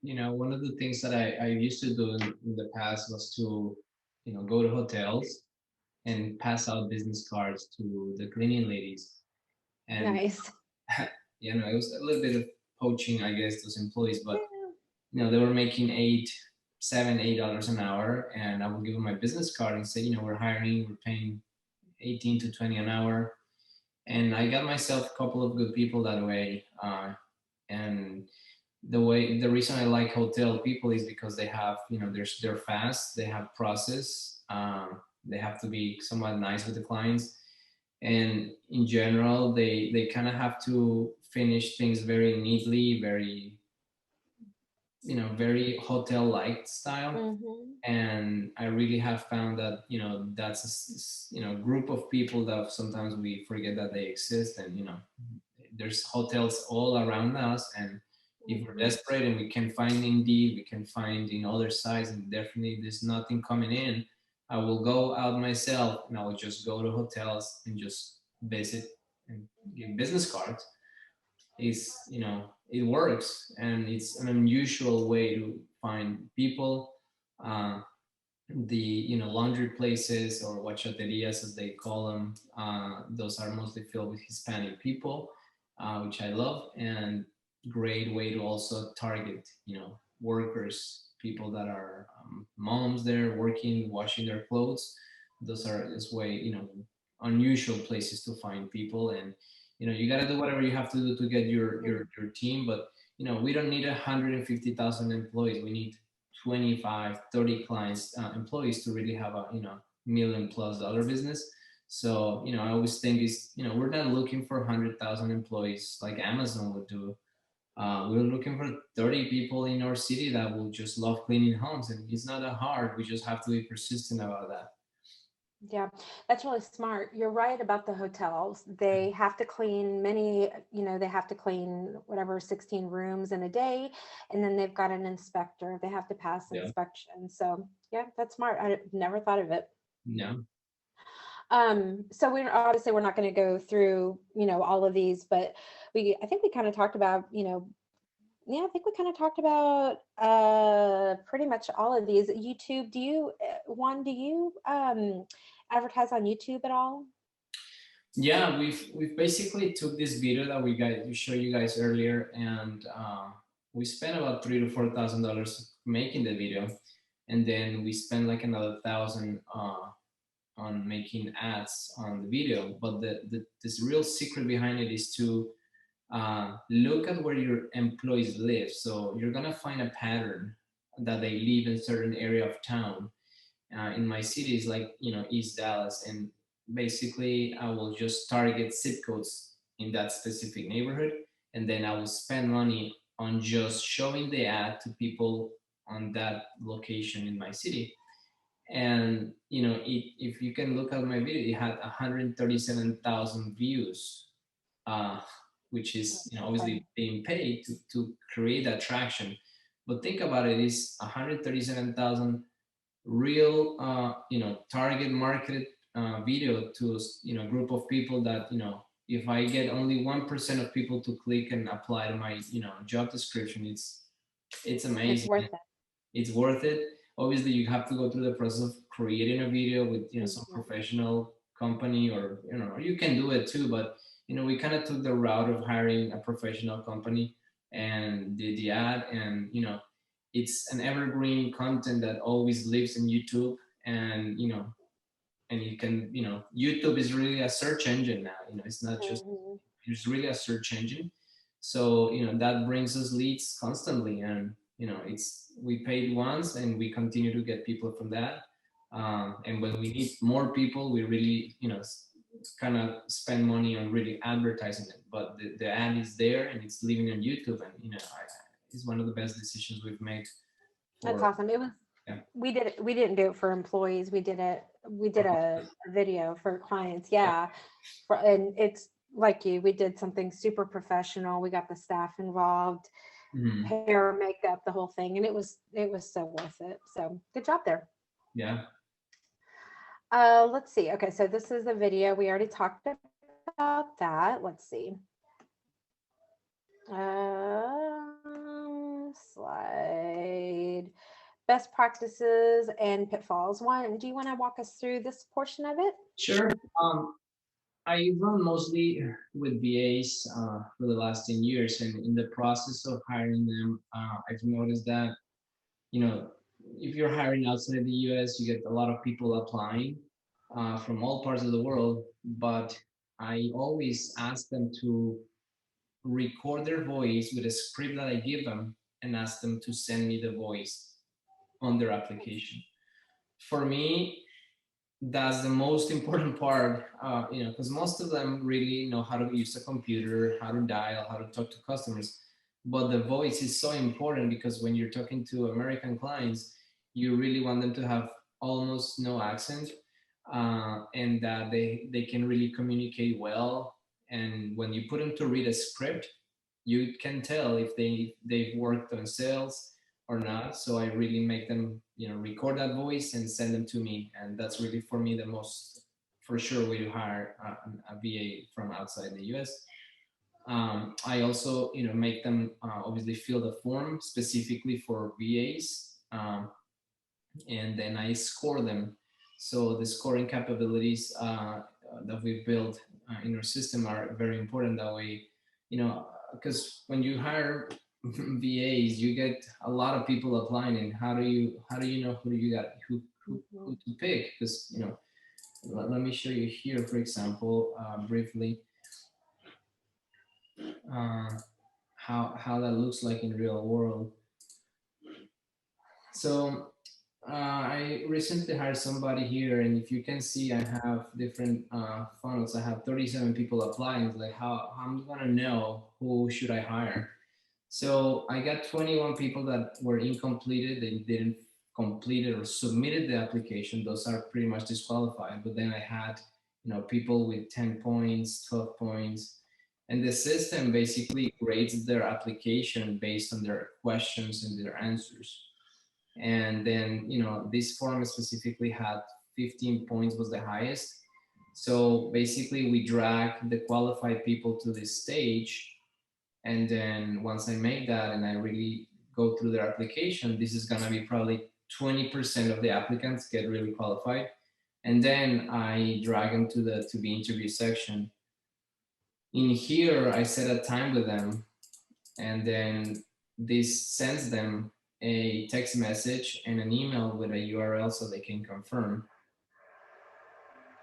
One of the things that I used to do in the past was to, go to hotels and pass out business cards to the cleaning ladies. And, Nice. it was a little bit of poaching, I guess, those employees, but, Yeah. they were making $8 an hour. And I would give them my business card and say, we're hiring, we're paying 18 to 20 an hour. And I got myself a couple of good people that way. And the reason I like hotel people is because they have, they're fast, they have process, they have to be somewhat nice with the clients, and in general they kind of have to finish things very neatly, very, very hotel like style. Mm-hmm. And I really have found that, that's a group of people that sometimes we forget that they exist. And there's hotels all around us, and if we're Mm-hmm. desperate and we can find Indeed, we can find in other sites, and definitely there's nothing coming in, I will go out myself and I will just go to hotels and just visit and give business cards. Is, it works, and it's an unusual way to find people. uh, the, laundry places, or huachaterias as they call them, those are mostly filled with Hispanic people, which I love. And great way to also target, workers, people that are, moms there working, washing their clothes. Those are this way, unusual places to find people. And you got to do whatever you have to do to get your team. But we don't need 150,000 employees. We need 25, 30 clients, employees, to really have a, $1 million+ business. So I always think is, we're not looking for 100,000 employees like Amazon would do. We're looking for 30 people in our city that will just love cleaning homes, and it's not that hard. We just have to be persistent about that. Yeah, that's really smart. You're right about the hotels. They have to clean they have to clean whatever 16 rooms in a day, and then they've got an inspector. They have to pass Yeah. inspection. So yeah, that's smart. I never thought of it. Yeah. So we're not going to go through, all of these, but I think we kind of talked about, yeah, I think we kind of talked about pretty much all of these. YouTube, do you advertise on YouTube at all? Yeah, we've basically took this video that we showed you guys earlier, and we spent about $3,000 to $4,000 making the video, and then we spent like another 1,000 on making ads on the video. But this real secret behind it is to look at where your employees live. So you're gonna find a pattern that they live in certain area of town. In my city is like, East Dallas, and basically I will just target zip codes in that specific neighborhood, and then I will spend money on just showing the ad to people on that location in my city. And if you can look at my video, it had 137,000 views. which is, obviously being paid to create that traction. But think about it, it's 137,000 real, target marketed video to, group of people that, if I get only 1% of people to click and apply to my, job description, it's It's amazing. worth it. It's worth it. Obviously, you have to go through the process of creating a video with, some Mhm. professional company, or, you can do it too. But, we kind of took the route of hiring a professional company and did the ad. And, it's an evergreen content that always lives in YouTube. And, and you can, YouTube is really a search engine now. It's not just, Mhm. it's really a search engine. So, that brings us leads constantly. And, it's, we paid once and we continue to get people from that. And when we need more people, we really, kind of spend money on really advertising it. But the ad is there and it's living on YouTube. And, it's one of the best decisions we've made That's for, awesome. It was, yeah. we didn't do it for employees. We did a video for clients. Yeah. And it's like we did something super professional. We got the staff involved, Mhm. hair, makeup, the whole thing. And it was so worth it. So good job there. Yeah. Let's see. Okay. So this is a video. We already talked about that. Let's see. Slide. Best practices and pitfalls. One, do you want to walk us through this portion of it? Sure. Um, I run mostly with VAs for the last 10 years, and in the process of hiring them, I've noticed that, you know, if you're hiring outside the US, you get a lot of people applying from all parts of the world, but I always ask them to record their voice with a script that I give them and ask them to send me the voice on their application. For me, that's the most important part, because most of them really know how to use a computer, how to dial, how to talk to customers. But the voice is so important because when you're talking to American clients, you really want them to have almost no accent, and that they can really communicate well. And when you put them to read a script, you can tell if they've worked on sales or not. So I really make them, record that voice and send them to me, and that's really for me the most for sure way to hire a VA from outside the US. I also, make them obviously fill the form specifically for VAs, and then I score them. So the scoring capabilities that we've built in our system are very important that way, because when you hire VAs, you get a lot of people applying, and how do you know who you got who to pick? Because let me show you here, for example, briefly, uh, how that looks like in real world. So I recently hired somebody here, and if you can see, I have different funnels. I have 37 people applying. It's like how I'm gonna know who should I hire. So I got 21 people that were incompleted. They didn't complete it or submitted the application. Those are pretty much disqualified. But then I had, people with 10 points, 12 points. And the system basically grades their application based on their questions and their answers. And then, this form specifically had 15 points was the highest. So basically we drag the qualified people to this stage, and then once I make that and I really go through their application, this is gonna be probably 20% of the applicants get really qualified. And then I drag them to the interview section. In here, I set a time with them, and then this sends them a text message and an email with a URL so they can confirm.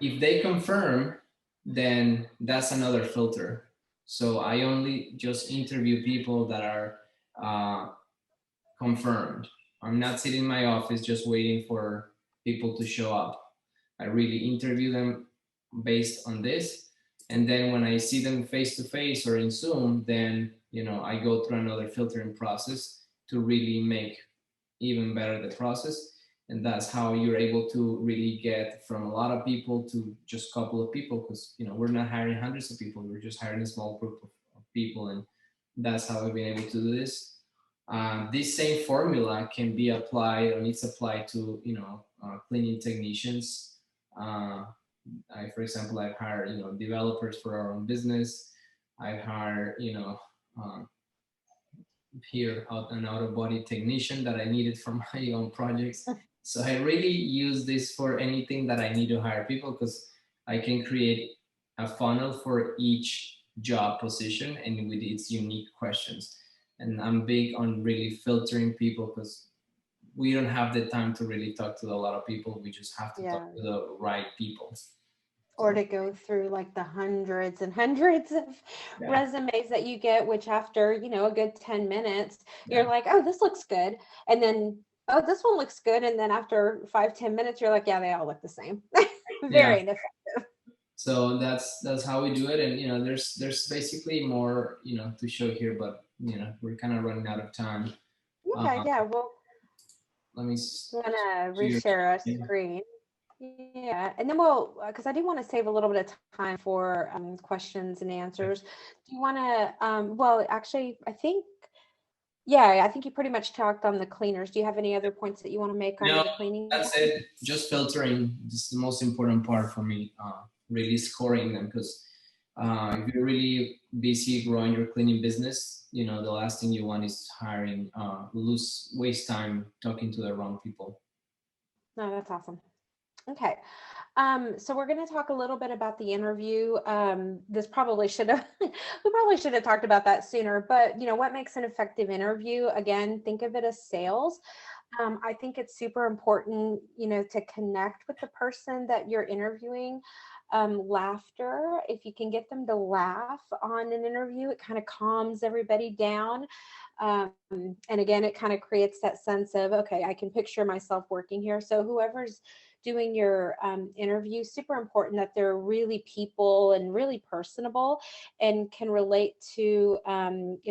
If they confirm, then that's another filter. So I only just interview people that are uh, confirmed. I'm not sitting in my office just waiting for people to show up. I really interview them based on this. And then when I see them face to face or in Zoom, then I go through another filtering process to really make even better the process. And that's how you're able to really get from a lot of people to just a couple of people, because we're not hiring hundreds of people, we're just hiring a small group of people, and that's how we've been able to do this. This same formula can be applied, and it's applied to cleaning technicians. For example, I've hired developers for our own business. I've hired here an auto body technician that I needed for my own projects. So I really use this for anything that I need to hire people, because I can create a funnel for each job position and with its unique questions. And I'm big on really filtering people, because we don't have the time to really talk to a lot of people. We just have to Yeah. talk to the right people. Or to go through like the hundreds and hundreds of resumes that you get, which after, a good 10 minutes, you're like, oh, this looks good. And then, oh, this one looks good. And then after 5-10 minutes, you're like, yeah, they all look the same. Very ineffective. So that's how we do it. And there's basically more to show here, but we're kind of running out of time. Okay, well, let me want to reshare our screen. Yeah, and then we'll, because I do want to save a little bit of time for questions and answers. Do you want to, well, actually, I think you pretty much talked on the cleaners. Do you have any other points that you want to make on the cleaning? That's it. Just filtering. This is the most important part for me, really scoring them, because if you're really busy growing your cleaning business, the last thing you want is hiring, waste time talking to the wrong people. No, that's awesome. Okay. So we're going to talk a little bit about the interview. This probably we probably should have talked about that sooner, but what makes an effective interview? Again, think of it as sales. I think it's super important, to connect with the person that you're interviewing. Laughter, if you can get them to laugh on an interview, it kind of calms everybody down. And again, it kind of creates that sense of, okay, I can picture myself working here. So whoever's doing your interview, super important that they're really people and really personable and can relate to,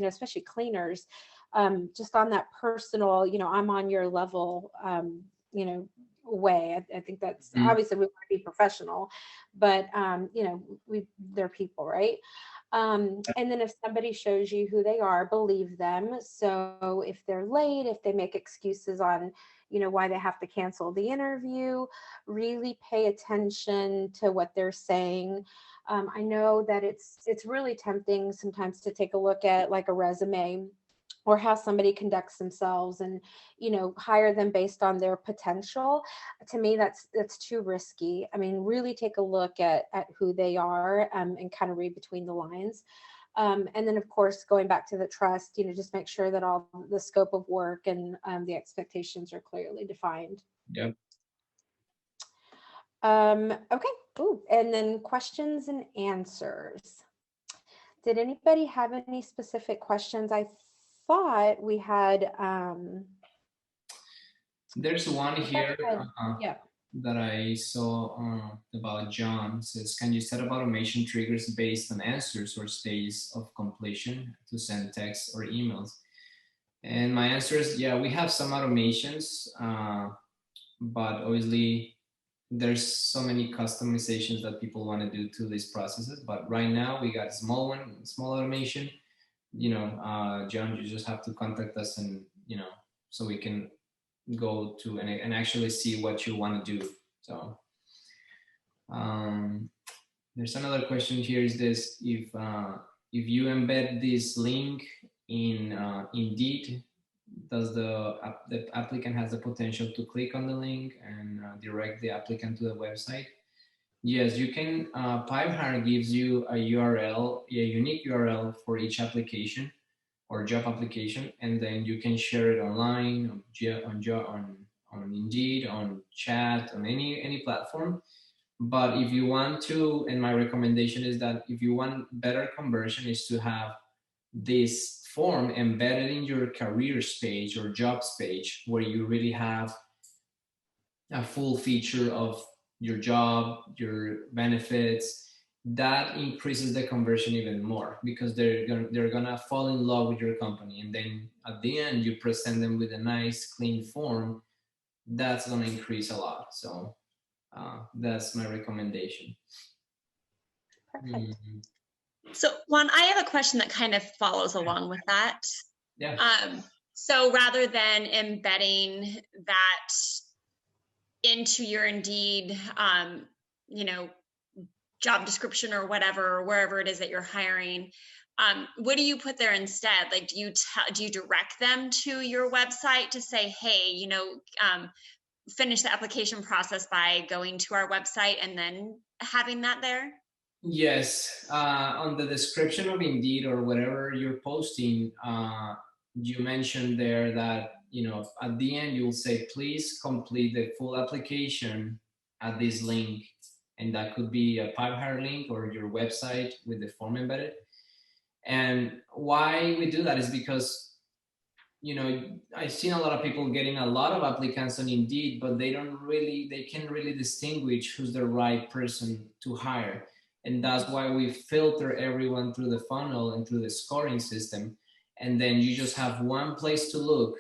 especially cleaners, just on that personal, I'm on your level, way. I think that's obviously we want to be professional, but they're people, right? And then if somebody shows you who they are, believe them. So if they're late, if they make excuses on, why they have to cancel the interview, really pay attention to what they're saying. I know that it's really tempting sometimes to take a look at like a resume or how somebody conducts themselves and hire them based on their potential. To me, that's too risky. I mean, really take a look at who they are, and kind of read between the lines. And then of course, going back to the trust, just make sure that all the scope of work and the expectations are clearly defined. Yep. Okay. Ooh, and then questions and answers. Did anybody have any specific questions? I thought we had. There's one here that I saw about John. It says, can you set up automation triggers based on answers or stages of completion to send texts or emails? And my answer is, yeah, we have some automations, but obviously there's so many customizations that people want to do to these processes. But right now we got a small automation. John, you just have to contact us, and so we can go to and actually see what you want to do. So there's another question here. Is this if you embed this link in Indeed, does the applicant has the potential to click on the link and direct the applicant to the website? Yes, you can. Pipehire gives you a URL, a unique URL for each application or job application, and then you can share it online on Indeed, on chat, on any platform. But if you want to, and my recommendation is that if you want better conversion, is to have this form embedded in your careers page or jobs page, where you really have a full feature of your job, your benefits. That increases the conversion even more, because they're gonna fall in love with your company, and then at the end you present them with a nice clean form. That's gonna increase a lot. So that's my recommendation. Perfect. So Juan, I have a question that kind of follows along with that. Yeah. So rather than embedding that into your Indeed, you know, job description or whatever, or wherever it is that you're hiring, what do you put there instead? Like, do you direct them to your website to say, hey, you know, finish the application process by going to our website and then having that there? Yes, on the description of Indeed or whatever you're posting, you mentioned there that, at the end you'll say, please complete the full application at this link. And that could be a PipeHire link or your website with the form embedded. And why we do that is because, I've seen a lot of people getting a lot of applicants on Indeed, but they can't really distinguish who's the right person to hire. And that's why we filter everyone through the funnel and through the scoring system. And then you just have one place to look.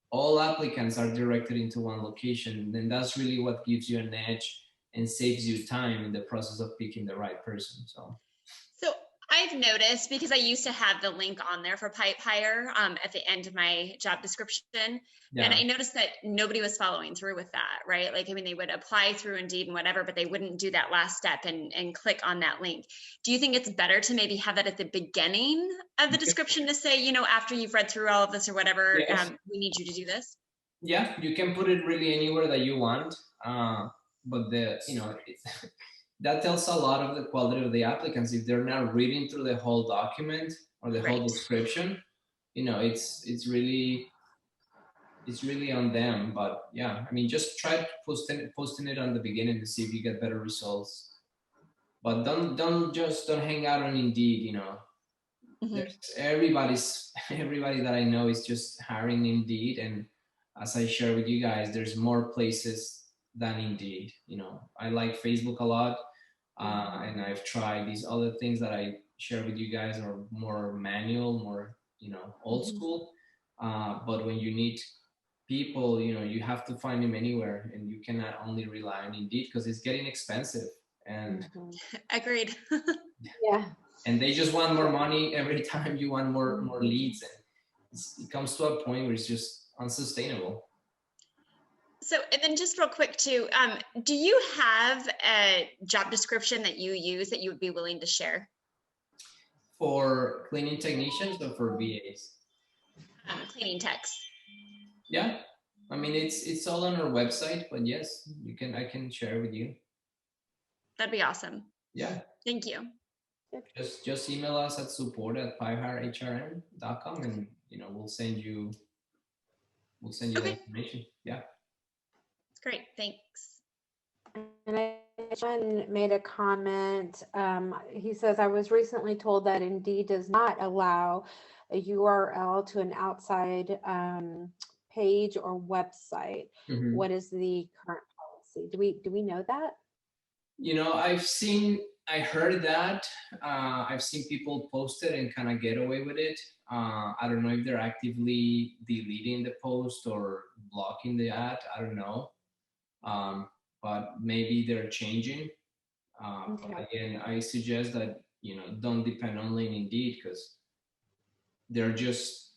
All applicants are directed into one location. And that's really what gives you an edge and saves you time in the process of picking the right person. So I've noticed, because I used to have the link on there for PipeHire at the end of my job description. Yeah. And I noticed that nobody was following through with that, right? Like, I mean, they would apply through Indeed and whatever, but they wouldn't do that last step and click on that link. Do you think it's better to maybe have that at the beginning of the description to say, after you've read through all of this or whatever, yes, we need you to do this? Yeah, you can put it really anywhere that you want. But that tells a lot of the quality of the applicants. If they're not reading through the whole document or the whole description, it's really on them. But yeah, I mean, just try posting it on the beginning to see if you get better results. But don't hang out on Indeed. Mm-hmm. Everybody that I know is just hiring Indeed, and as I share with you guys, there's more places than Indeed. I like Facebook a lot. And I've tried these other things that I share with you guys are more manual, more, old school. But when you need people, you have to find them anywhere, and you cannot only rely on Indeed because it's getting expensive. And agreed. Yeah. And they just want more money every time you want more leads. And it comes to a point where it's just unsustainable. So, and then just real quick too, do you have a job description that you use that you would be willing to share? For cleaning technicians or for VAs? Cleaning techs. Yeah, I mean, it's all on our website, but yes, I can share with you. That'd be awesome. Yeah. Thank you. Just email us at support@pipehirehrm.com, and we'll send you the information. Yeah. Great, thanks. And John made a comment. He says, I was recently told that Indeed does not allow a URL to an outside page or website. Mm-hmm. What is the current policy? Do we know that? I heard that. I've seen people post it and kind of get away with it. I don't know if they're actively deleting the post or blocking the ad. I don't know. But maybe they're changing. Okay. But again, I suggest that, don't depend only on Indeed, because they're just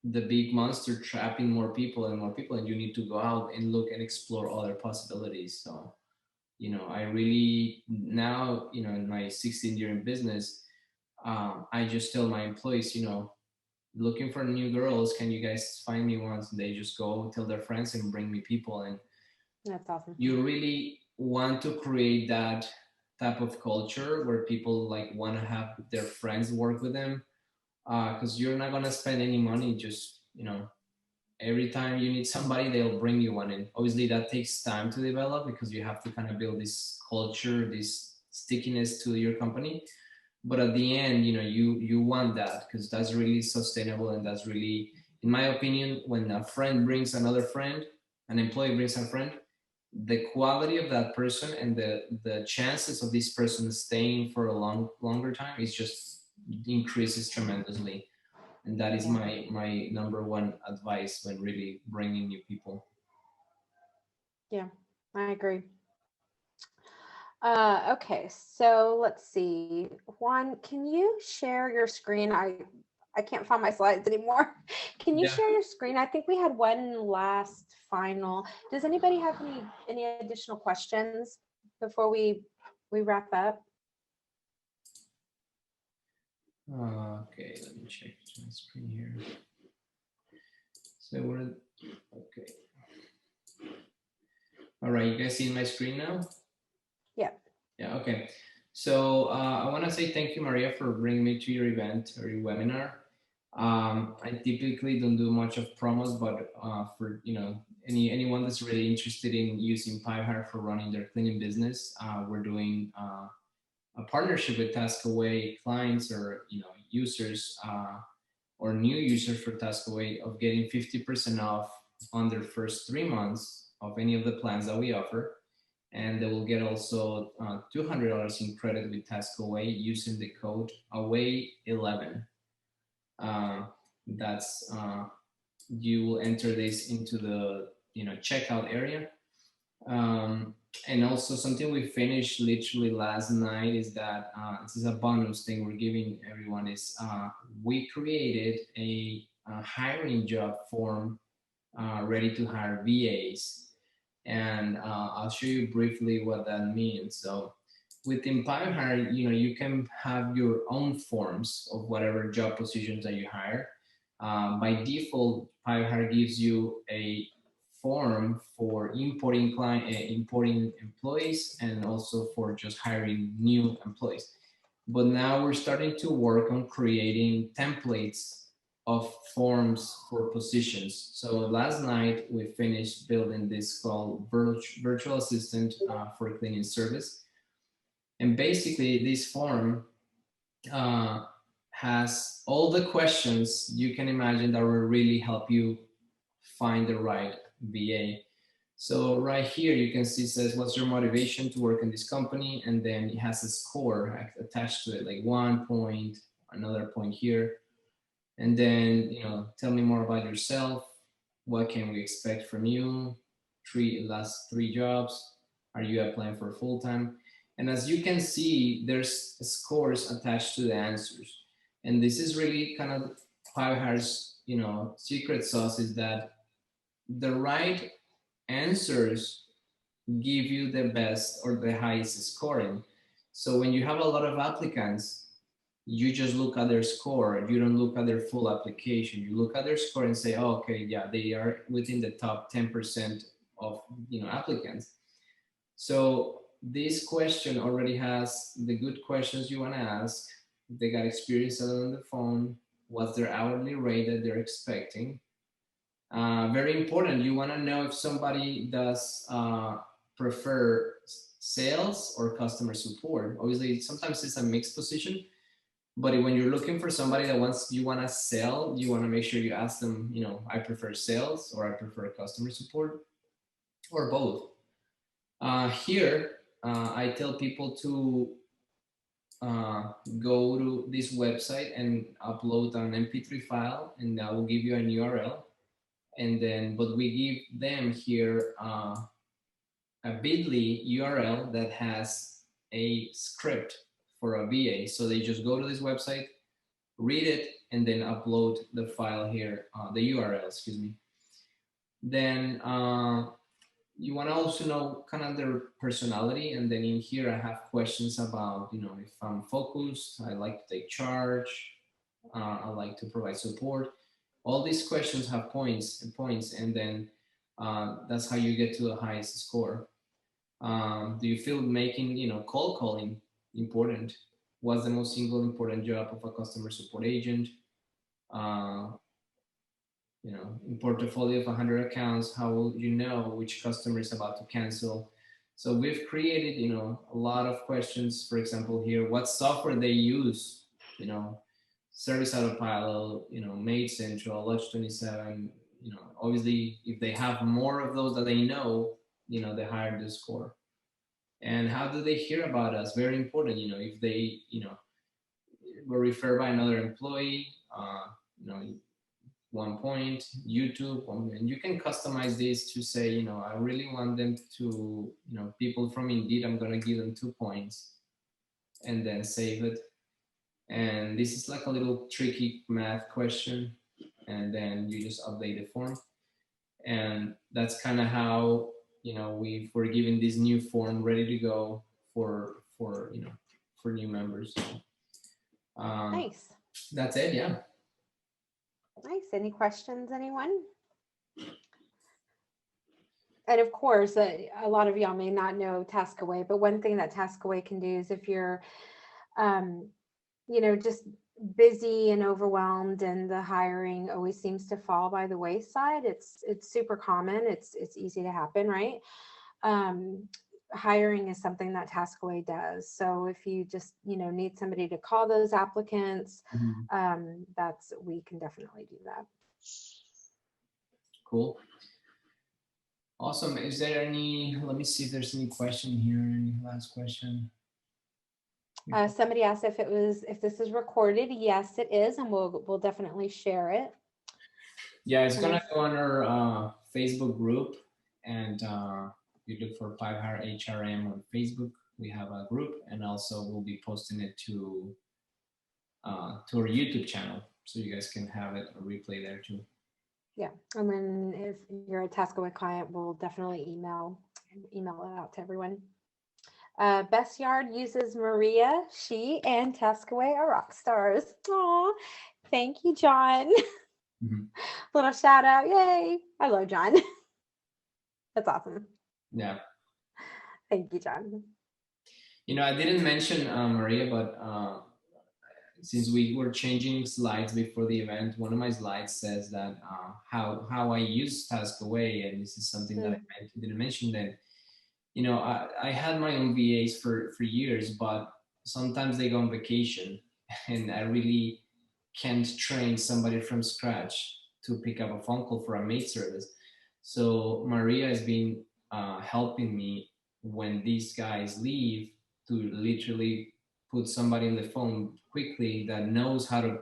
the big monster trapping more people, and you need to go out and look and explore other possibilities. So, I really now, in my 16th year in business, I just tell my employees, looking for new girls, can you guys find me ones? And they just go tell their friends and bring me people. And that's awesome. You really want to create that type of culture where people want to have their friends work with them, because you're not going to spend any money. Just, every time you need somebody, they'll bring you one. And obviously that takes time to develop, because you have to kind of build this culture, this stickiness to your company. But at the end, you want that, because that's really sustainable. And that's really, in my opinion, when a friend brings another friend, an employee brings a friend, the quality of that person and the chances of this person staying for a longer time is just increases tremendously. And that is my number one advice when really bringing new people. Yeah, I agree. Okay, so let's see. Juan, can you share your screen? I can't find my slides anymore. Can you Yeah. share your screen? I think we had one last final. Does anybody have any additional questions before we wrap up? Okay, let me check my screen here. So we're okay. All right, you guys see my screen now? Yeah. Yeah, okay. So I want to say thank you, Maria, for bringing me to your event or your webinar. I typically don't do much of promos, but for anyone that's really interested in using Pipehire for running their cleaning business, we're doing a partnership with Taskaway clients or users or new users for Taskaway of getting 50% off on their first 3 months of any of the plans that we offer. And they will get also $200 in credit with Taskaway using the code AWAY11. That's you will enter this into the checkout area. And also something we finished literally last night is that this is a bonus thing we're giving everyone is we created a hiring job form ready to hire VAs. And I'll show you briefly what that means. So within Pipehire, you can have your own forms of whatever job positions that you hire. By default, Pipehire gives you a form for importing employees and also for just hiring new employees. But now we're starting to work on creating templates of forms for positions. So last night we finished building this called virtual assistant for cleaning service. And basically this form has all the questions you can imagine that will really help you find the right VA. So right here you can see it says what's your motivation to work in this company, and then it has a score attached to it, like 1 point, another point here. And then, tell me more about yourself. What can we expect from you? Last three jobs. Are you applying for full time? And as you can see, there's scores attached to the answers. And this is really kind of Pipehire's, secret sauce is that the right answers give you the best or the highest scoring. So when you have a lot of applicants, you just look at their score. You don't look at their full application. You look at their score and say, oh, okay, yeah, they are within the top 10% of applicants. So this question already has the good questions you want to ask. They got experience on the phone. What's their hourly rate that they're expecting? Very important. You want to know if somebody does prefer sales or customer support. Obviously, sometimes it's a mixed position. But when you're looking for somebody that you want to sell, you want to make sure you ask them, I prefer sales or I prefer customer support or both. Here, I tell people to go to this website and upload an MP3 file, and that will give you an URL. And then, but we give them here a bit.ly URL that has a script for a VA. So they just go to this website, read it, and then upload the file here, the URL, excuse me. Then you want to also know kind of their personality. And then in here, I have questions about, if I'm focused, I like to take charge, I like to provide support. All these questions have points, and then that's how you get to the highest score. Do you feel making, cold calling important? What's the most single important job of a customer support agent? In portfolio of 100 accounts, how will you know which customer is about to cancel? So we've created, a lot of questions. For example, here, what software they use, Service Autopilot, Made Central, Lodge 27, obviously if they have more of those that they know, the higher the score. And how do they hear about us? Very important, if they, were referred by another employee, 1 point, YouTube, and you can customize this to say, you know, I really want them to, you know, people from Indeed, I'm going to give them 2 points and then save it. And this is like a little tricky math question. And then you just update the form. And that's kind of how, you know, we're given this new form ready to go for you know, for new members. Nice. That's it. Yeah. Nice. Any questions, anyone? And of course, a lot of y'all may not know Taskaway, but one thing that Taskaway can do is if you're, you know, just busy and overwhelmed and the hiring always seems to fall by the wayside, it's super common. It's easy to happen, right? Hiring is something that Taskaway does. So if you just, you know, need somebody to call those applicants, we can definitely do that. Cool. Awesome. Is there any, let me see if there's any question here. Any last question? Somebody asked if this is recorded. Yes, it is. And we'll definitely share it. Yeah, it's going to go on our Facebook group, and you look for 5-Hire HRM on Facebook. We have a group, and also we'll be posting it to our YouTube channel, so you guys can have it a replay there too. Yeah, and then if you're a Taskaway client, we'll definitely email it out to everyone. Best Yard uses Maria. She and Taskaway are rock stars. Aw, thank you, John. Little shout out. Yay. I love John. That's awesome. Yeah. Thank you, John. You know, I didn't mention Maria, but since we were changing slides before the event, one of my slides says that how I use Taskaway, and this is something that I didn't mention then. You know, I had my own VAs for years, but sometimes they go on vacation, and I really can't train somebody from scratch to pick up a phone call for a maid service. So Maria has been helping me when these guys leave to literally put somebody on the phone quickly that knows how to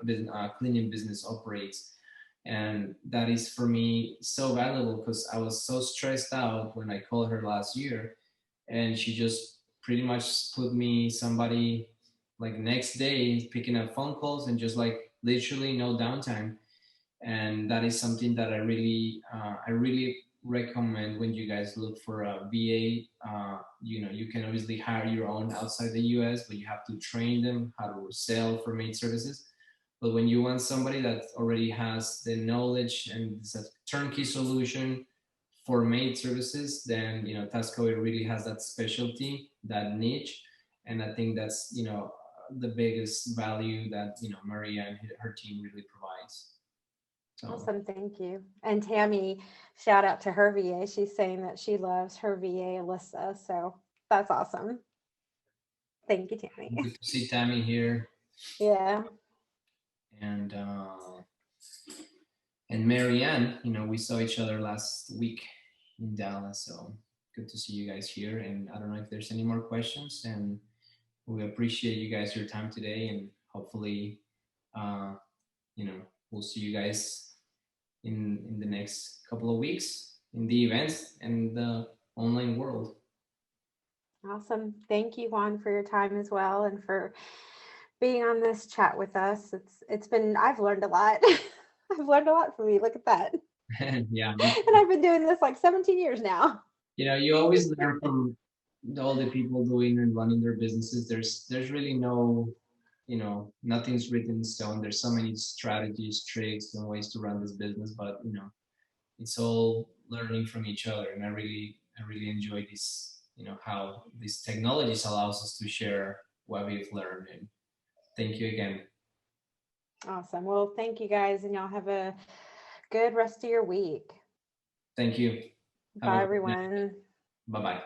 cleaning business operates. And that is for me so valuable, because I was so stressed out when I called her last year, and she just pretty much put me somebody like next day picking up phone calls, and just like literally no downtime. And that is something that I really recommend when you guys look for a VA. You know, you can obviously hire your own outside the US, but you have to train them how to sell for maid services. But when you want somebody that already has the knowledge and it's a turnkey solution for maid services, then, you know, Taskaway really has that specialty, that niche. And I think that's, you know, the biggest value that, you know, Maria and her team really provides. So. Awesome, thank you. And Tammy, shout out to her VA. She's saying that she loves her VA, Alyssa. So that's awesome. Thank you, Tammy. Good to see Tammy here. Yeah. And Marianne, you know, we saw each other last week in Dallas. So good to see you guys here. And I don't know if there's any more questions. And we appreciate you guys your time today. And hopefully, you know, we'll see you guys in the next couple of weeks in the events and the online world. Awesome. Thank you, Juan, for your time as well, and for being on this chat with us. It's been, I've learned a lot. I've learned a lot from you. Look at that. Yeah. And I've been doing this like 17 years now. You know, you always learn from all the people doing and running their businesses. There's really no, you know, nothing's written in stone. There's so many strategies, tricks, and ways to run this business, but you know, it's all learning from each other. And I really enjoy this, you know, how these technologies allows us to share what we've learned. And thank you again. Awesome. Well, thank you guys, and y'all have a good rest of your week. Thank you. Bye, everyone. Bye-bye.